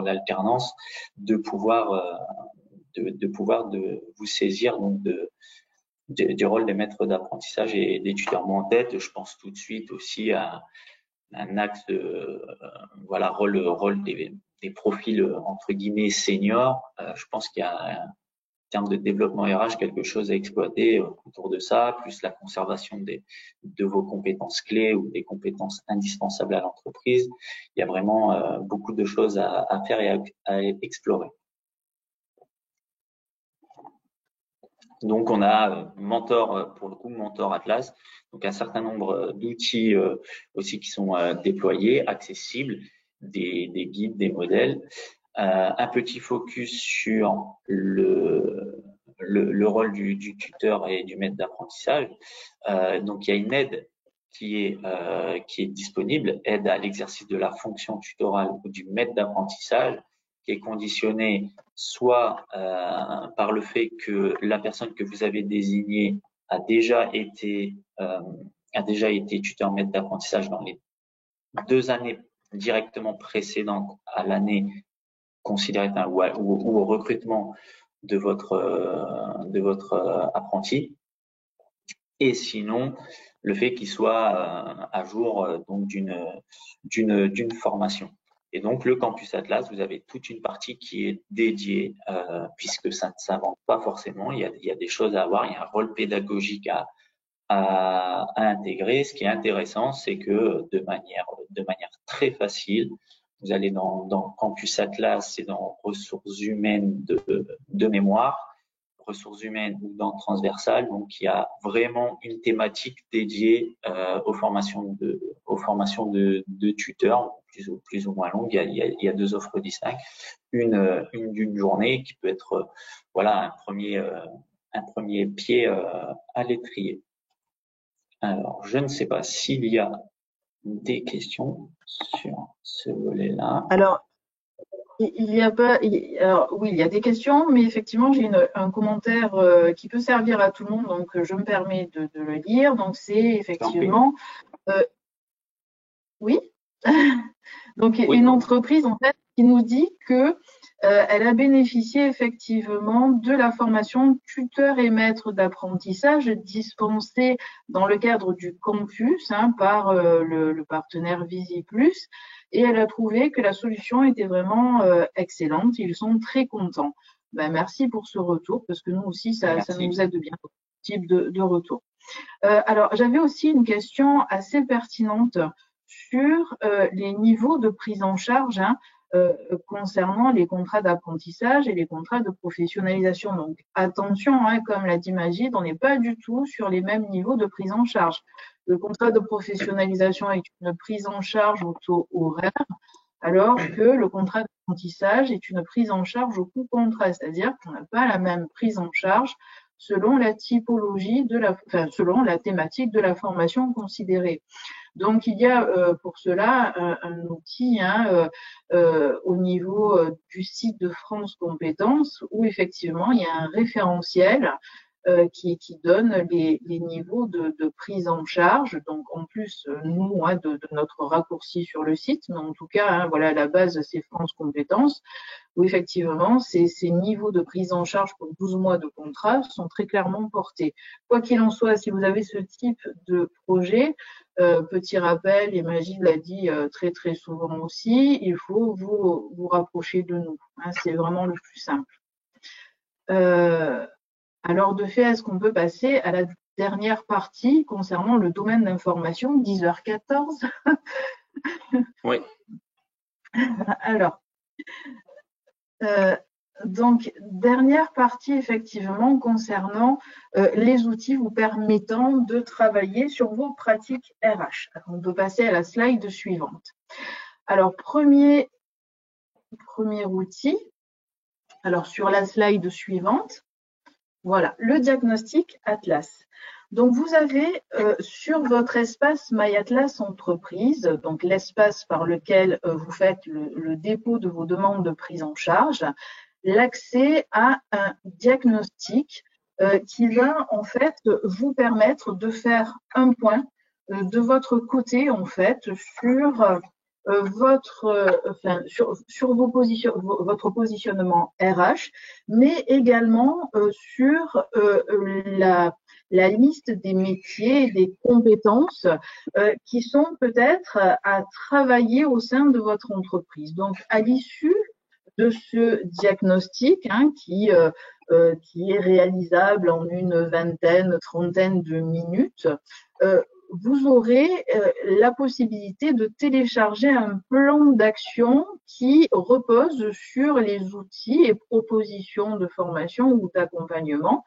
l'alternance, de pouvoir vous saisir donc du rôle des maîtres d'apprentissage et des tuteurs. Moi, en tête, je pense tout de suite aussi à un axe rôle des profils entre guillemets seniors. Je pense qu'il y a en termes de développement RH quelque chose à exploiter autour de ça, plus la conservation de vos compétences clés ou des compétences indispensables à l'entreprise. Il y a vraiment beaucoup de choses à faire et à explorer. Donc, on a Mentor, pour le coup, Mentor Atlas. Donc, un certain nombre d'outils aussi qui sont déployés, accessibles, des guides, des modèles. Un petit focus sur le rôle du tuteur et du maître d'apprentissage. Donc, il y a une aide qui est disponible, aide à l'exercice de la fonction tutorale ou du maître d'apprentissage, qui est conditionnée soit par le fait que la personne que vous avez désignée a déjà été tuteur maître d'apprentissage dans les 2 années directement précédentes à l'année considérée ou au recrutement de votre apprenti, et sinon le fait qu'il soit à jour donc d'une formation. Et donc, le Campus Atlas, vous avez toute une partie qui est dédiée, puisque ça ne s'invente pas forcément. Il y a des choses à avoir, il y a un rôle pédagogique à intégrer. Ce qui est intéressant, c'est que de manière très facile, vous allez dans Campus Atlas et dans ressources humaines de mémoire, ressources humaines ou dans transversal. Donc, il y a vraiment une thématique dédiée aux formations de tuteurs, plus ou moins longues. Il y a 2 offres distinctes. Une d'une journée qui peut être un premier pied à l'étrier. Alors, je ne sais pas s'il y a des questions sur ce volet-là. Alors, il y a pas. Alors, oui, il y a des questions, mais effectivement, j'ai un commentaire qui peut servir à tout le monde, donc je me permets de le lire. Donc, c'est effectivement. Oui. Donc, oui. Une entreprise en fait qui nous dit que elle a bénéficié effectivement de la formation tuteur et maître d'apprentissage dispensée dans le cadre du campus par le partenaire VisiPlus, et elle a trouvé que la solution était vraiment excellente. Ils sont très contents. Ben, merci pour ce retour, parce que nous aussi, ça nous aide bien, ce type de retour. Alors, j'avais aussi une question assez pertinente sur les niveaux de prise en charge concernant les contrats d'apprentissage et les contrats de professionnalisation. Donc, attention, comme l'a dit Magid, on n'est pas du tout sur les mêmes niveaux de prise en charge. Le contrat de professionnalisation est une prise en charge au taux horaire, alors que le contrat d'apprentissage est une prise en charge au coût contrat, c'est-à-dire qu'on n'a pas la même prise en charge selon la typologie selon la thématique de la formation considérée. Donc, il y a pour cela un outil au niveau du site de France Compétences où effectivement il y a un référentiel qui donne les niveaux de prise en charge. Donc, en plus, nous, de notre raccourci sur le site, mais en tout cas, voilà, la base, c'est France Compétences, où effectivement, ces niveaux de prise en charge pour 12 mois de contrat sont très clairement portés. Quoi qu'il en soit, si vous avez ce type de projet, petit rappel, et Magid l'a dit très très souvent aussi, il faut vous rapprocher de nous. C'est vraiment le plus simple. Alors, de fait, est-ce qu'on peut passer à la dernière partie concernant le domaine d'information, 10h14? Oui. Alors, donc, dernière partie, effectivement, concernant les outils vous permettant de travailler sur vos pratiques RH. Alors, on peut passer à la slide suivante. Alors, premier outil, alors sur la slide suivante, voilà, le diagnostic Atlas. Donc, vous avez sur votre espace MyAtlas Entreprise, donc l'espace par lequel vous faites le dépôt de vos demandes de prise en charge, l'accès à un diagnostic qui va en fait vous permettre de faire un point de votre côté en fait sur votre positionnement RH, mais également sur la liste des métiers et des compétences qui sont peut-être à travailler au sein de votre entreprise. Donc, à l'issue de ce diagnostic qui est réalisable en une vingtaine, trentaine de minutes, vous aurez la possibilité de télécharger un plan d'action qui repose sur les outils et propositions de formation ou d'accompagnement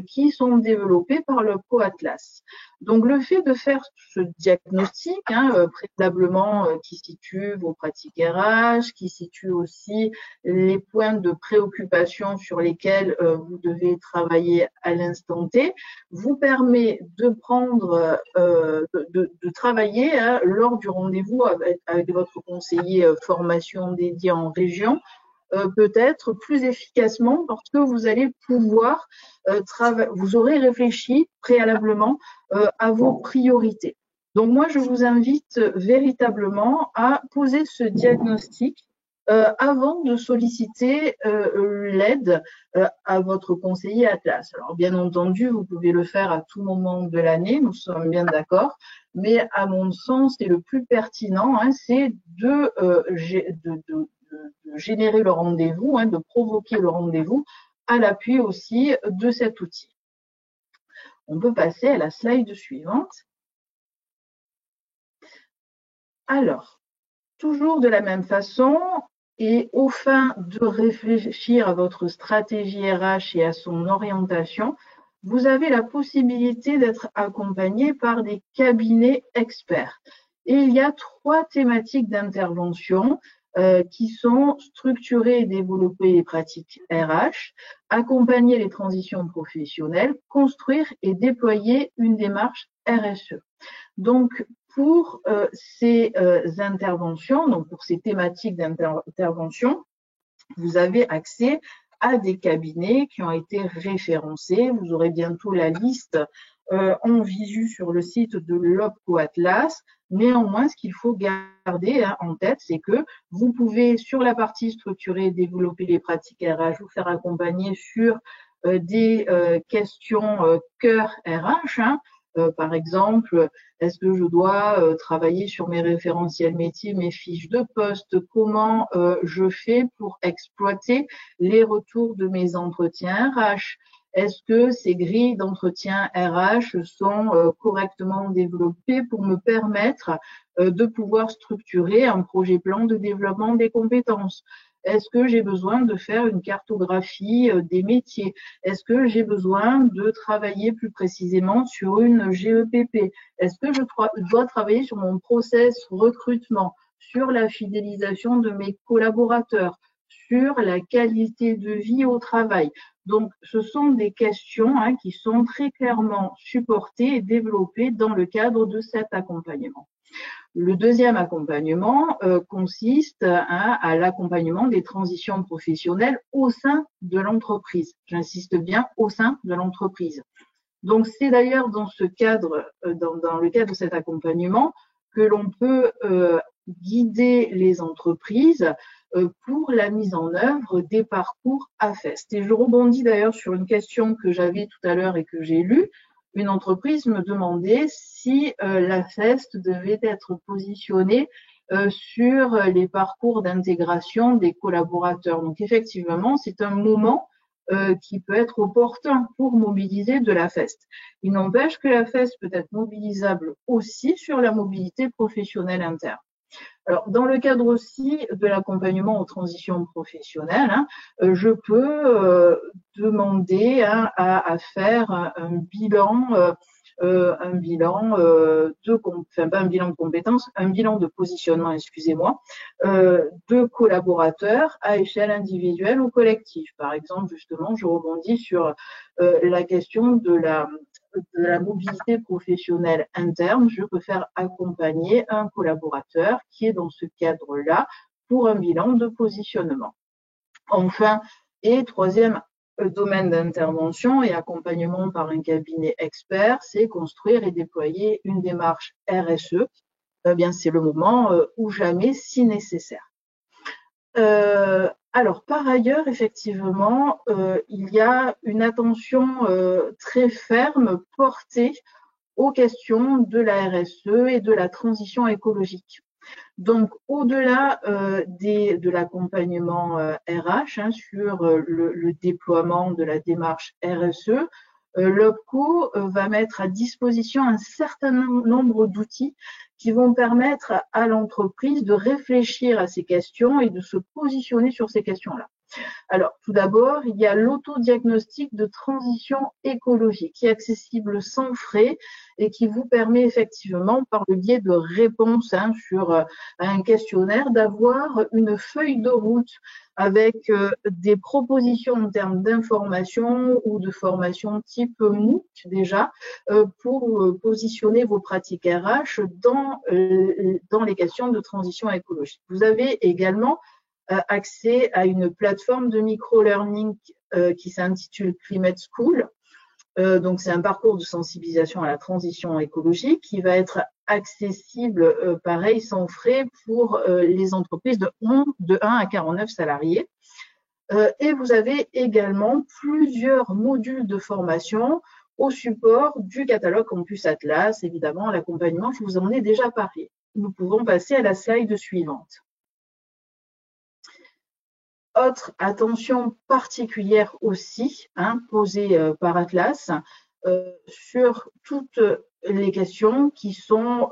qui sont développés par le CoAtlas. Donc, le fait de faire ce diagnostic, préalablement qui situe vos pratiques RH, qui situe aussi les points de préoccupation sur lesquels vous devez travailler à l'instant T, vous permet de prendre, de travailler lors du rendez-vous avec votre conseiller formation dédié en région, peut-être plus efficacement parce que vous allez pouvoir vous aurez réfléchi préalablement à vos priorités. Donc moi, je vous invite véritablement à poser ce diagnostic avant de solliciter l'aide à votre conseiller Atlas. Alors bien entendu, vous pouvez le faire à tout moment de l'année, nous sommes bien d'accord, mais à mon sens, c'est le plus pertinent, c'est de générer le rendez-vous, de provoquer le rendez-vous à l'appui aussi de cet outil. On peut passer à la slide suivante. Alors, toujours de la même façon, et au fin de réfléchir à votre stratégie RH et à son orientation, vous avez la possibilité d'être accompagné par des cabinets experts. Et il y a 3 thématiques d'intervention qui sont structurer et développer les pratiques RH, accompagner les transitions professionnelles, construire et déployer une démarche RSE. Donc, pour ces interventions, donc pour ces thématiques d'intervention, vous avez accès à des cabinets qui ont été référencés. Vous aurez bientôt la liste en visu sur le site de l'OPCO Atlas. Néanmoins, ce qu'il faut garder en tête, c'est que vous pouvez, sur la partie structurée, développer les pratiques RH, vous faire accompagner sur des questions cœur RH. Par exemple, est-ce que je dois travailler sur mes référentiels métiers, mes fiches de poste? Comment je fais pour exploiter les retours de mes entretiens RH? Est-ce que ces grilles d'entretien RH sont correctement développées pour me permettre de pouvoir structurer un projet plan de développement des compétences? Est-ce que j'ai besoin de faire une cartographie des métiers? Est-ce que j'ai besoin de travailler plus précisément sur une GEPP? Est-ce que je dois travailler sur mon process recrutement, sur la fidélisation de mes collaborateurs, sur la qualité de vie au travail? Donc, ce sont des questions qui sont très clairement supportées et développées dans le cadre de cet accompagnement. Le deuxième accompagnement consiste à l'accompagnement des transitions professionnelles au sein de l'entreprise. J'insiste bien, au sein de l'entreprise. Donc, c'est d'ailleurs dans ce cadre, dans le cadre de cet accompagnement, que l'on peut guider les entreprises pour la mise en œuvre des parcours AFEST. Et je rebondis d'ailleurs sur une question que j'avais tout à l'heure et que j'ai lue. Une entreprise me demandait si l'AFEST devait être positionné sur les parcours d'intégration des collaborateurs. Donc effectivement, c'est un moment qui peut être opportun pour mobiliser de l'AFEST. Il n'empêche que l'AFEST peut être mobilisable aussi sur la mobilité professionnelle interne. Alors, dans le cadre aussi de l'accompagnement aux transitions professionnelles, je peux demander à faire un bilan pas un bilan de compétences, un bilan de positionnement, excusez-moi, de collaborateurs à échelle individuelle ou collective. Par exemple, justement, je rebondis sur la question de la mobilité professionnelle interne. Je peux faire accompagner un collaborateur qui est dans ce cadre-là pour un bilan de positionnement. Enfin, et troisième domaine d'intervention et accompagnement par un cabinet expert, c'est construire et déployer une démarche RSE. Eh bien, c'est le moment ou jamais si nécessaire. Alors, par ailleurs, effectivement, il y a une attention très ferme portée aux questions de la RSE et de la transition écologique. Donc, au-delà de l'accompagnement RH sur le déploiement de la démarche RSE, l'OPCO va mettre à disposition un certain nombre d'outils qui vont permettre à l'entreprise de réfléchir à ces questions et de se positionner sur ces questions-là. Alors, tout d'abord, il y a l'autodiagnostic de transition écologique qui est accessible sans frais et qui vous permet effectivement, par le biais de réponses sur un questionnaire, d'avoir une feuille de route avec des propositions en termes d'information ou de formation type MOOC déjà pour positionner vos pratiques RH dans les questions de transition écologique. Vous avez également accès à une plateforme de micro-learning qui s'intitule Climate School. Donc, c'est un parcours de sensibilisation à la transition écologique qui va être accessible, pareil, sans frais pour les entreprises de 1 à 49 salariés. Et vous avez également plusieurs modules de formation au support du catalogue Campus Atlas. Évidemment, l'accompagnement, je vous en ai déjà parlé. Nous pouvons passer à la slide suivante. Autre attention particulière aussi posée par Atlas sur toutes les questions qui sont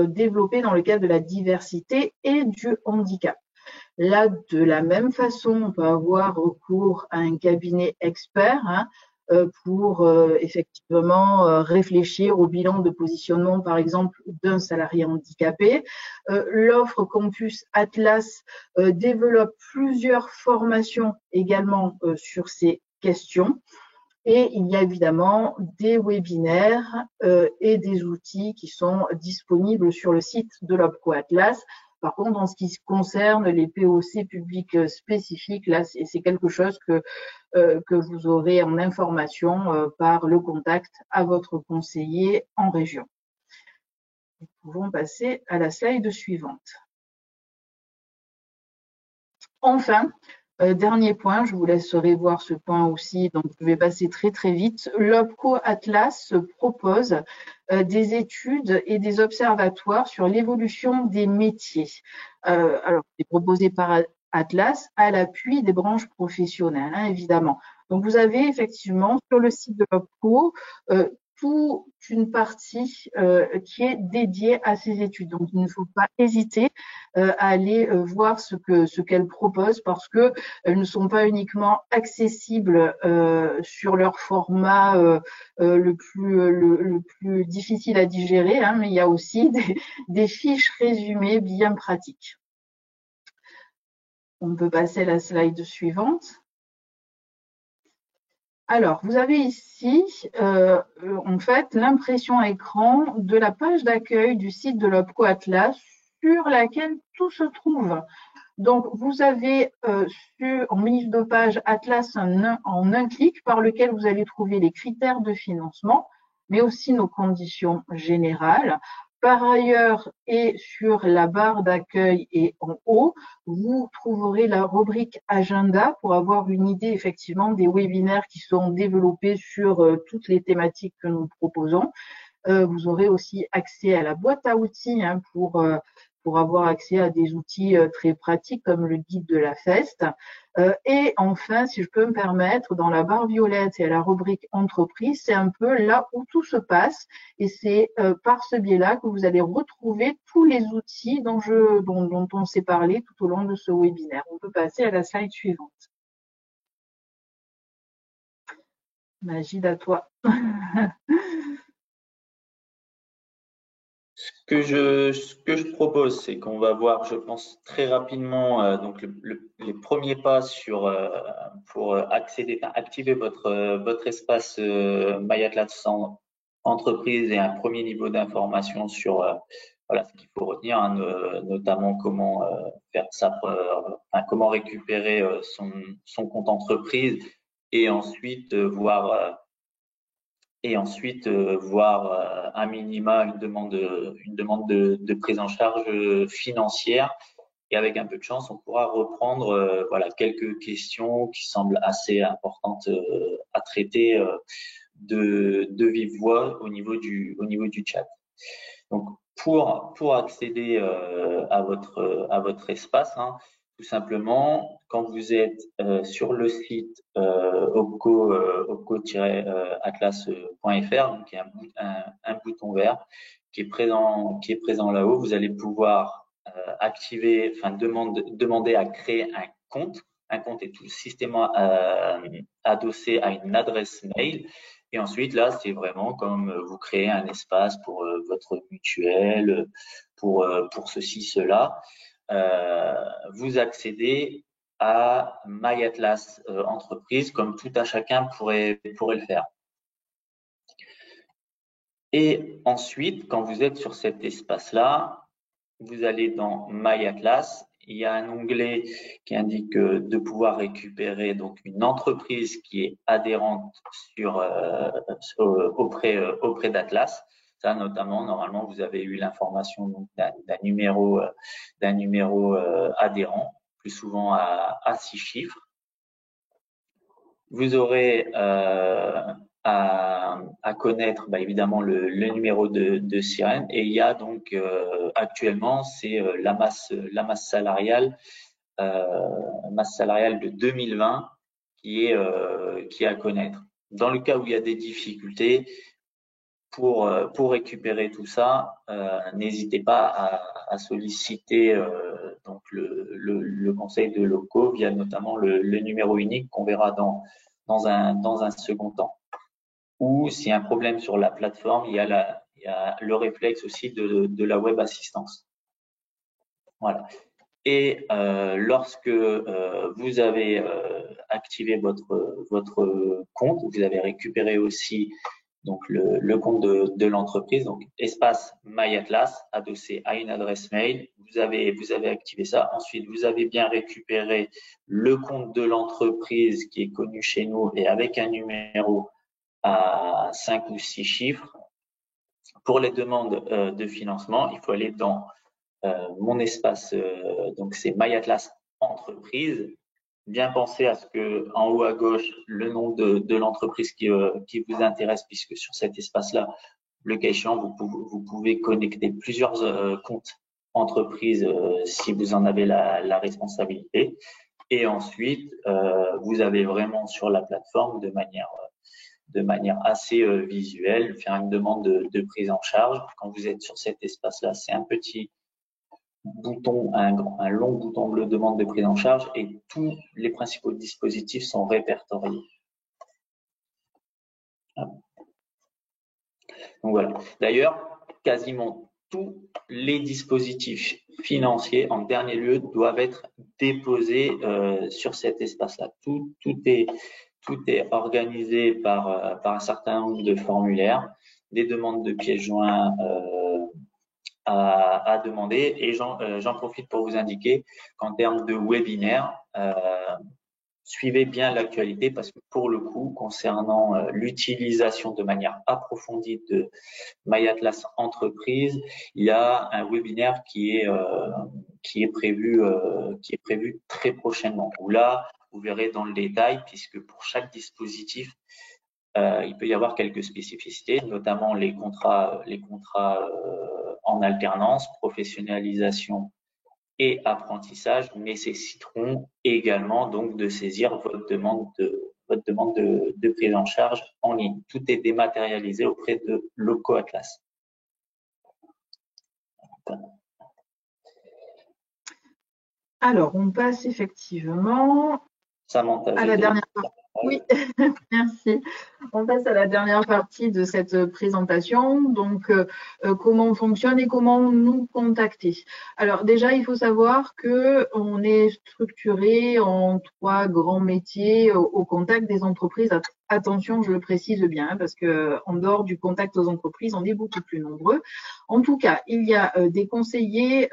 développées dans le cadre de la diversité et du handicap. Là, de la même façon, on peut avoir recours à un cabinet expert pour effectivement réfléchir au bilan de positionnement, par exemple, d'un salarié handicapé. L'offre Campus Atlas développe plusieurs formations également sur ces questions. Et il y a évidemment des webinaires et des outils qui sont disponibles sur le site de l'OPCO Atlas. Par contre, en ce qui concerne les POC publics spécifiques, là, c'est quelque chose que vous aurez en information par le contact à votre conseiller en région. Nous pouvons passer à la slide suivante. Enfin, dernier point, je vous laisserai voir ce point aussi, donc je vais passer très très vite. L'OPCO Atlas propose des études et des observatoires sur l'évolution des métiers. Alors, c'est proposé par Atlas à l'appui des branches professionnelles, hein, évidemment. Donc, vous avez effectivement sur le site de l'OPCO toute une partie qui est dédiée à ces études. Donc, il ne faut pas hésiter à aller voir ce qu'elles proposent parce que elles ne sont pas uniquement accessibles sur leur format le plus difficile à digérer, hein, mais il y a aussi des fiches résumées bien pratiques. On peut passer à la slide suivante. Alors, vous avez ici, en fait, l'impression à écran de la page d'accueil du site de l'OPCO Atlas sur laquelle tout se trouve. Donc, vous avez en milieu de page Atlas en un clic par lequel vous allez trouver les critères de financement, mais aussi nos conditions générales. Par ailleurs, et sur la barre d'accueil et en haut, vous trouverez la rubrique agenda pour avoir une idée effectivement des webinaires qui sont développés sur toutes les thématiques que nous proposons. Vous aurez aussi accès à la boîte à outils hein, pour avoir accès à des outils très pratiques comme le guide de la FEST. Et enfin, si je peux me permettre, dans la barre violette et à la rubrique entreprise, c'est un peu là où tout se passe et c'est par ce biais-là que vous allez retrouver tous les outils dont on s'est parlé tout au long de ce webinaire. On peut passer à la slide suivante. Magide, à toi. Ce que je propose, c'est qu'on va voir, je pense, très rapidement donc les premiers pas pour activer votre espace MyAtlas entreprise et un premier niveau d'information sur voilà ce qu'il faut retenir, hein, notamment comment faire ça, comment récupérer son compte entreprise et ensuite voir un minima une demande de prise en charge financière. Et avec un peu de chance, on pourra reprendre voilà quelques questions qui semblent assez importantes à traiter de vive voix au niveau du chat. Donc pour accéder à votre espace, hein, tout simplement, quand vous êtes sur le site opco-atlas.fr, donc il y a un bouton vert qui est présent là-haut, vous allez pouvoir demander à créer un compte. Un compte est tout systématiquement adossé à une adresse mail. Et ensuite, là, c'est vraiment comme vous créez un espace pour votre mutuelle, pour ceci, cela. Vous accédez à MyAtlas entreprise comme tout un chacun pourrait le faire. Et ensuite, quand vous êtes sur cet espace-là, vous allez dans MyAtlas. Il y a un onglet qui indique de pouvoir récupérer donc une entreprise qui est adhérente auprès d'Atlas. Ça, notamment, normalement, vous avez eu l'information d'un numéro adhérent, plus souvent à 6 chiffres. Vous aurez à connaître évidemment le numéro de sirène et il y a donc actuellement c'est la masse salariale de 2020 qui est à connaître. Dans le cas où il y a des difficultés pour récupérer tout ça, n'hésitez pas à solliciter donc le conseil de l'OPCO via notamment le numéro unique qu'on verra dans un second temps. Ou s'il y a un problème sur la plateforme, il y a le réflexe aussi de la web assistance. Voilà. Et lorsque vous avez activé votre compte, vous avez récupéré aussi donc le compte de l'entreprise, donc espace MyAtlas adossé à une adresse mail. Vous avez activé ça. Ensuite, vous avez bien récupéré le compte de l'entreprise qui est connu chez nous et avec un numéro à 5 ou 6 chiffres. Pour les demandes de financement, il faut aller dans mon espace, donc c'est MyAtlas entreprise. Bien penser à ce que en haut à gauche, le nom de l'entreprise qui vous intéresse, puisque sur cet espace-là, le cas échéant, vous pouvez connecter plusieurs comptes entreprise si vous en avez la responsabilité. Et ensuite, vous avez vraiment sur la plateforme de manière assez visuelle, faire une demande de prise en charge. Quand vous êtes sur cet espace-là, c'est un petit bouton, un long bouton bleu demande de prise en charge et tous les principaux dispositifs sont répertoriés. Donc voilà. D'ailleurs, quasiment tous les dispositifs financiers, en dernier lieu, doivent être déposés sur cet espace-là. Tout est organisé par un certain nombre de formulaires, des demandes de pièces joints à demander. Et j'en profite pour vous indiquer qu'en termes de webinaire, suivez bien l'actualité parce que pour le coup, concernant l'utilisation de manière approfondie de MyAtlas Entreprise, il y a un webinaire qui est prévu très prochainement. Où là, vous verrez dans le détail, puisque pour chaque dispositif, il peut y avoir quelques spécificités, notamment les contrats en alternance, professionnalisation et apprentissage nécessiteront également donc de saisir votre demande de prise en charge en ligne. Tout est dématérialisé auprès de LocalAtlas. Alors, on passe effectivement à la dernière partie. Oui, merci. On passe à la dernière partie de cette présentation. Donc, comment on fonctionne et comment nous contacter. Alors, déjà, il faut savoir qu'on est structuré en 3 grands métiers au contact des entreprises. Attention, je le précise bien, parce que en dehors du contact aux entreprises, on est beaucoup plus nombreux. En tout cas, il y a des conseillers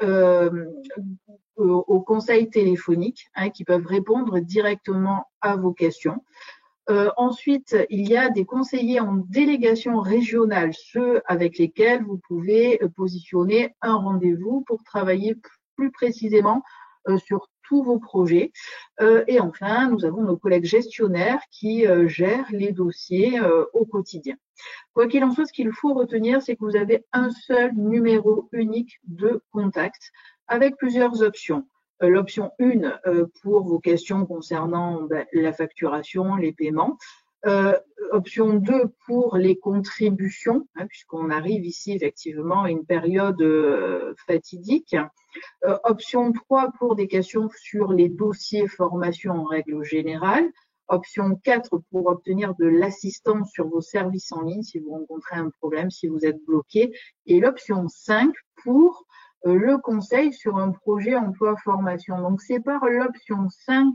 au conseil téléphonique qui peuvent répondre directement à vos questions. Ensuite, il y a des conseillers en délégation régionale, ceux avec lesquels vous pouvez positionner un rendez-vous pour travailler plus précisément sur tous vos projets. Et enfin, nous avons nos collègues gestionnaires qui gèrent les dossiers au quotidien. Quoi qu'il en soit, ce qu'il faut retenir, c'est que vous avez un seul numéro unique de contact avec plusieurs options. L'option 1 pour vos questions concernant la facturation, les paiements. Option 2 pour les contributions, puisqu'on arrive ici effectivement à une période fatidique. Option 3 pour des questions sur les dossiers formation en règle générale. Option 4 pour obtenir de l'assistance sur vos services en ligne si vous rencontrez un problème, si vous êtes bloqué. Et l'option 5 pour le conseil sur un projet emploi-formation. Donc, c'est par l'option 5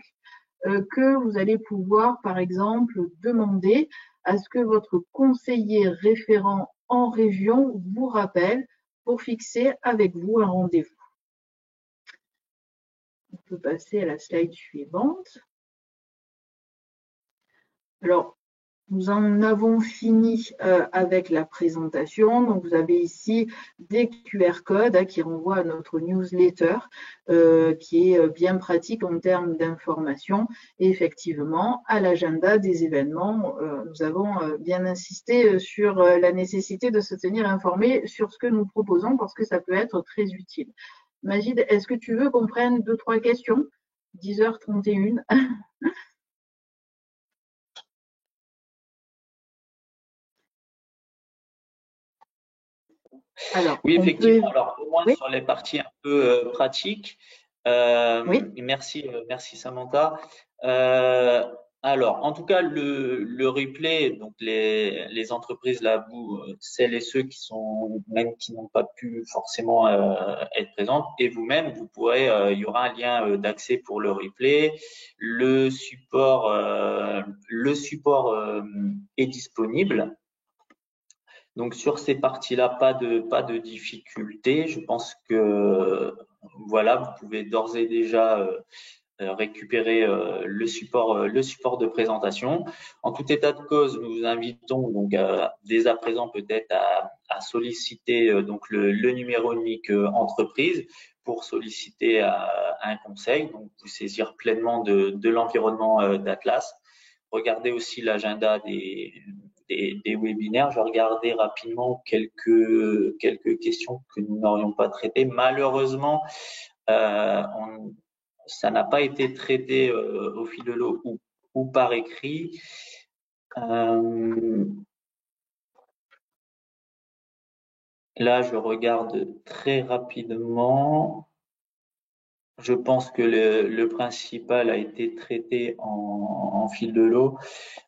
que vous allez pouvoir, par exemple, demander à ce que votre conseiller référent en région vous rappelle pour fixer avec vous un rendez-vous. On peut passer à la slide suivante. Alors, nous en avons fini avec la présentation. Donc, vous avez ici des QR codes qui renvoient à notre newsletter qui est bien pratique en termes d'information. Et effectivement, à l'agenda des événements, nous avons bien insisté sur la nécessité de se tenir informé sur ce que nous proposons parce que ça peut être très utile. Magid, est-ce que tu veux qu'on prenne 2-3 questions? 10h31. Alors, oui, effectivement. Alors, au moins sur les parties un peu pratiques. Merci Samantha. Alors, en tout cas, le replay, donc les entreprises là, celles et ceux qui n'ont pas pu forcément être présentes, et vous-même, vous pourrez, il y aura un lien d'accès pour le replay. Le support est disponible. Donc sur ces parties-là, pas de difficulté. Je pense que voilà, vous pouvez d'ores et déjà récupérer le support de présentation. En tout état de cause, nous vous invitons donc dès à présent peut-être à solliciter donc le numéro unique entreprise pour solliciter un conseil, donc vous saisir pleinement de l'environnement d'Atlas. Regardez aussi l'agenda des des webinaires. Je vais regarder rapidement quelques questions que nous n'aurions pas traitées. Malheureusement, ça n'a pas été traité au fil de l'eau ou par écrit. Là, je regarde très rapidement. Je pense que le principal a été traité en fil de l'eau.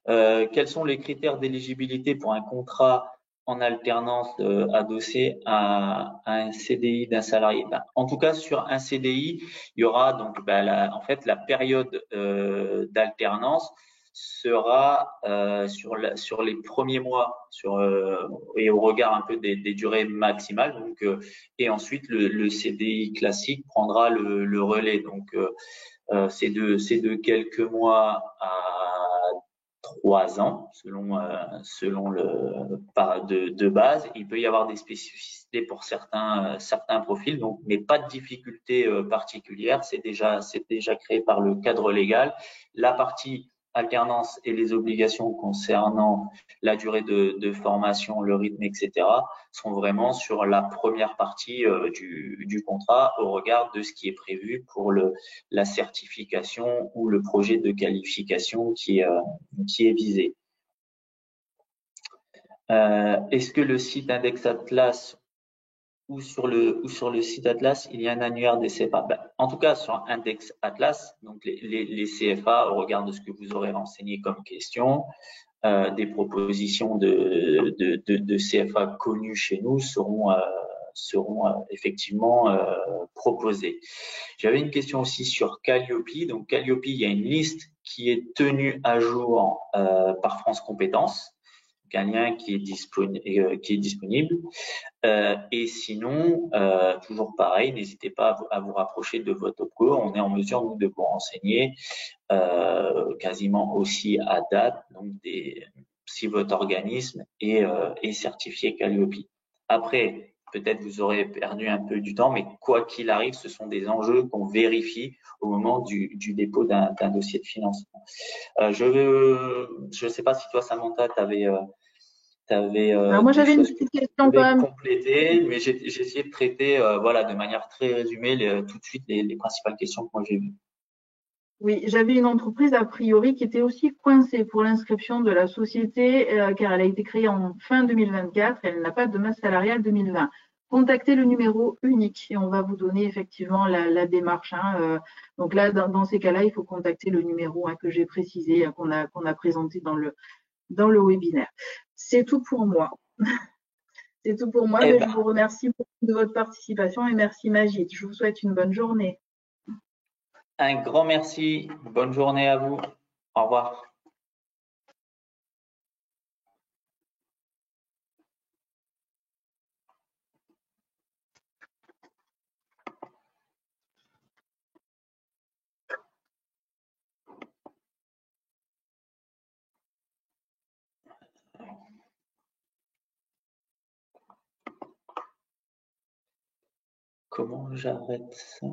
Quels sont les critères d'éligibilité pour un contrat en alternance adossé à un CDI d'un salarié? En tout cas, sur un CDI, il y aura donc en fait la période d'alternance sera sur les premiers mois et au regard un peu des durées maximales. Donc, et ensuite, le CDI classique prendra le relais. Donc, c'est de quelques mois à 3 ans, selon le de base. Il peut y avoir des spécificités pour certains profils, donc mais pas de difficulté particulière. C'est déjà créé par le cadre légal. La partie alternance et les obligations concernant la durée de formation, le rythme, etc., sont vraiment sur la première partie du contrat au regard de ce qui est prévu pour la certification ou le projet de qualification qui est visé. Est-ce que le site Index Atlas ou sur le site Atlas, il y a un annuaire des CFA? En tout cas, sur Index Atlas, donc les CFA, au regard de ce que vous aurez renseigné comme question, des propositions de CFA connus chez nous seront effectivement proposées. J'avais une question aussi sur Calliope. Donc Calliope, il y a une liste qui est tenue à jour par France Compétences, donc un lien qui est disponible. Et sinon, toujours pareil, n'hésitez pas à vous rapprocher de votre OPCO. On est en mesure, nous, de vous renseigner quasiment aussi à date, donc si votre organisme est certifié Calliope. Après, peut-être vous aurez perdu un peu du temps, mais quoi qu'il arrive, ce sont des enjeux qu'on vérifie au moment du dépôt d'un dossier de financement. Je sais pas si toi, Samantha, Moi, des j'avais une choses que petite tu question quand voulais même. compléter, mais j'ai essayé de traiter voilà, de manière très résumée tout de suite les principales questions que moi j'ai vues. Oui, j'avais une entreprise a priori qui était aussi coincée pour l'inscription de la société car elle a été créée en fin 2024 et elle n'a pas de masse salariale 2020. Contactez le numéro unique et on va vous donner effectivement la démarche. Donc là, dans ces cas-là, il faut contacter le numéro que j'ai précisé, qu'on a présenté dans le webinaire. C'est tout pour moi. C'est tout pour moi. Eh Mais je ben, vous remercie beaucoup de votre participation et merci Magid. Je vous souhaite une bonne journée. un grand merci. Bonne journée à vous. Au revoir. Comment j'arrête ça?